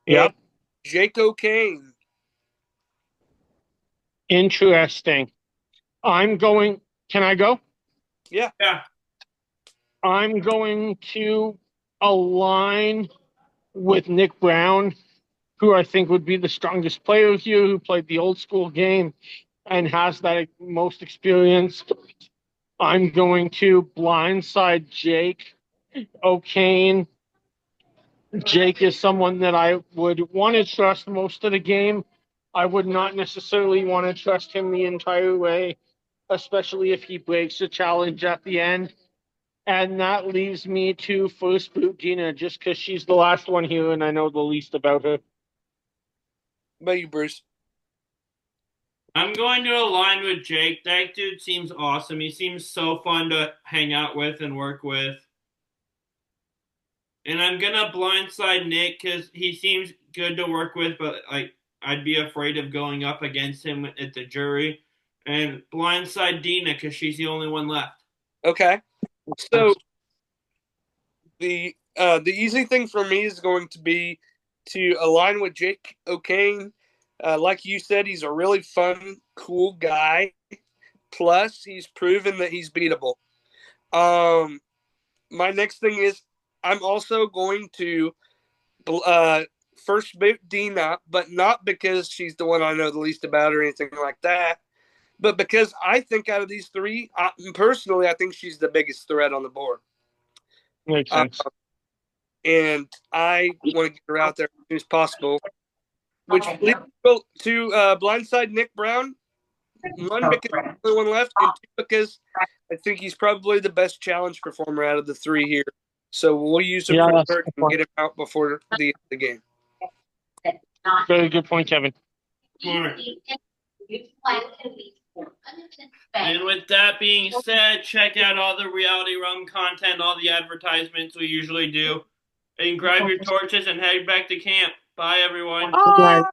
and Yep. Jake O'Kane. Interesting. Can I go? Yeah. I'm going to align with Nick Brown, who I think would be the strongest player here, who played the old school game and has that most experience. I'm going to blindside Jake O'Kane. Jake is someone that I would want to trust most of the game. I would not necessarily want to trust him the entire way, especially if he breaks a challenge at the end. And that leaves me to first boot Gina, just because she's the last one here and I know the least about her. What about you, Bruce? I'm going to align with Jake. That dude seems awesome. He seems so fun to hang out with and work with. And I'm gonna blindside Nick because he seems good to work with, but like I'd be afraid of going up against him at the jury. And blindside Dina because she's the only one left. Okay. So the easy thing for me is going to be to align with Jake O'Kane. Like you said, he's a really fun, cool guy. Plus, he's proven that he's beatable. My next thing is I'm also going to first boot Dina, but not because she's the one I know the least about or anything like that, but because I think out of these 3, personally, I think she's the biggest threat on the board. Makes sense. And I want to get her out there as soon as possible, which leads to blindside Nick Brown. 1, because he's the only one left, and 2, because I think he's probably the best challenge performer out of the 3 here. So we'll use him for third and get him out before the end of the game. Very good point, Kevin. Smart. And with that being said, check out all the Reality Realm content, all the advertisements we usually do. And grab your torches and head back to camp. Bye, everyone. Bye.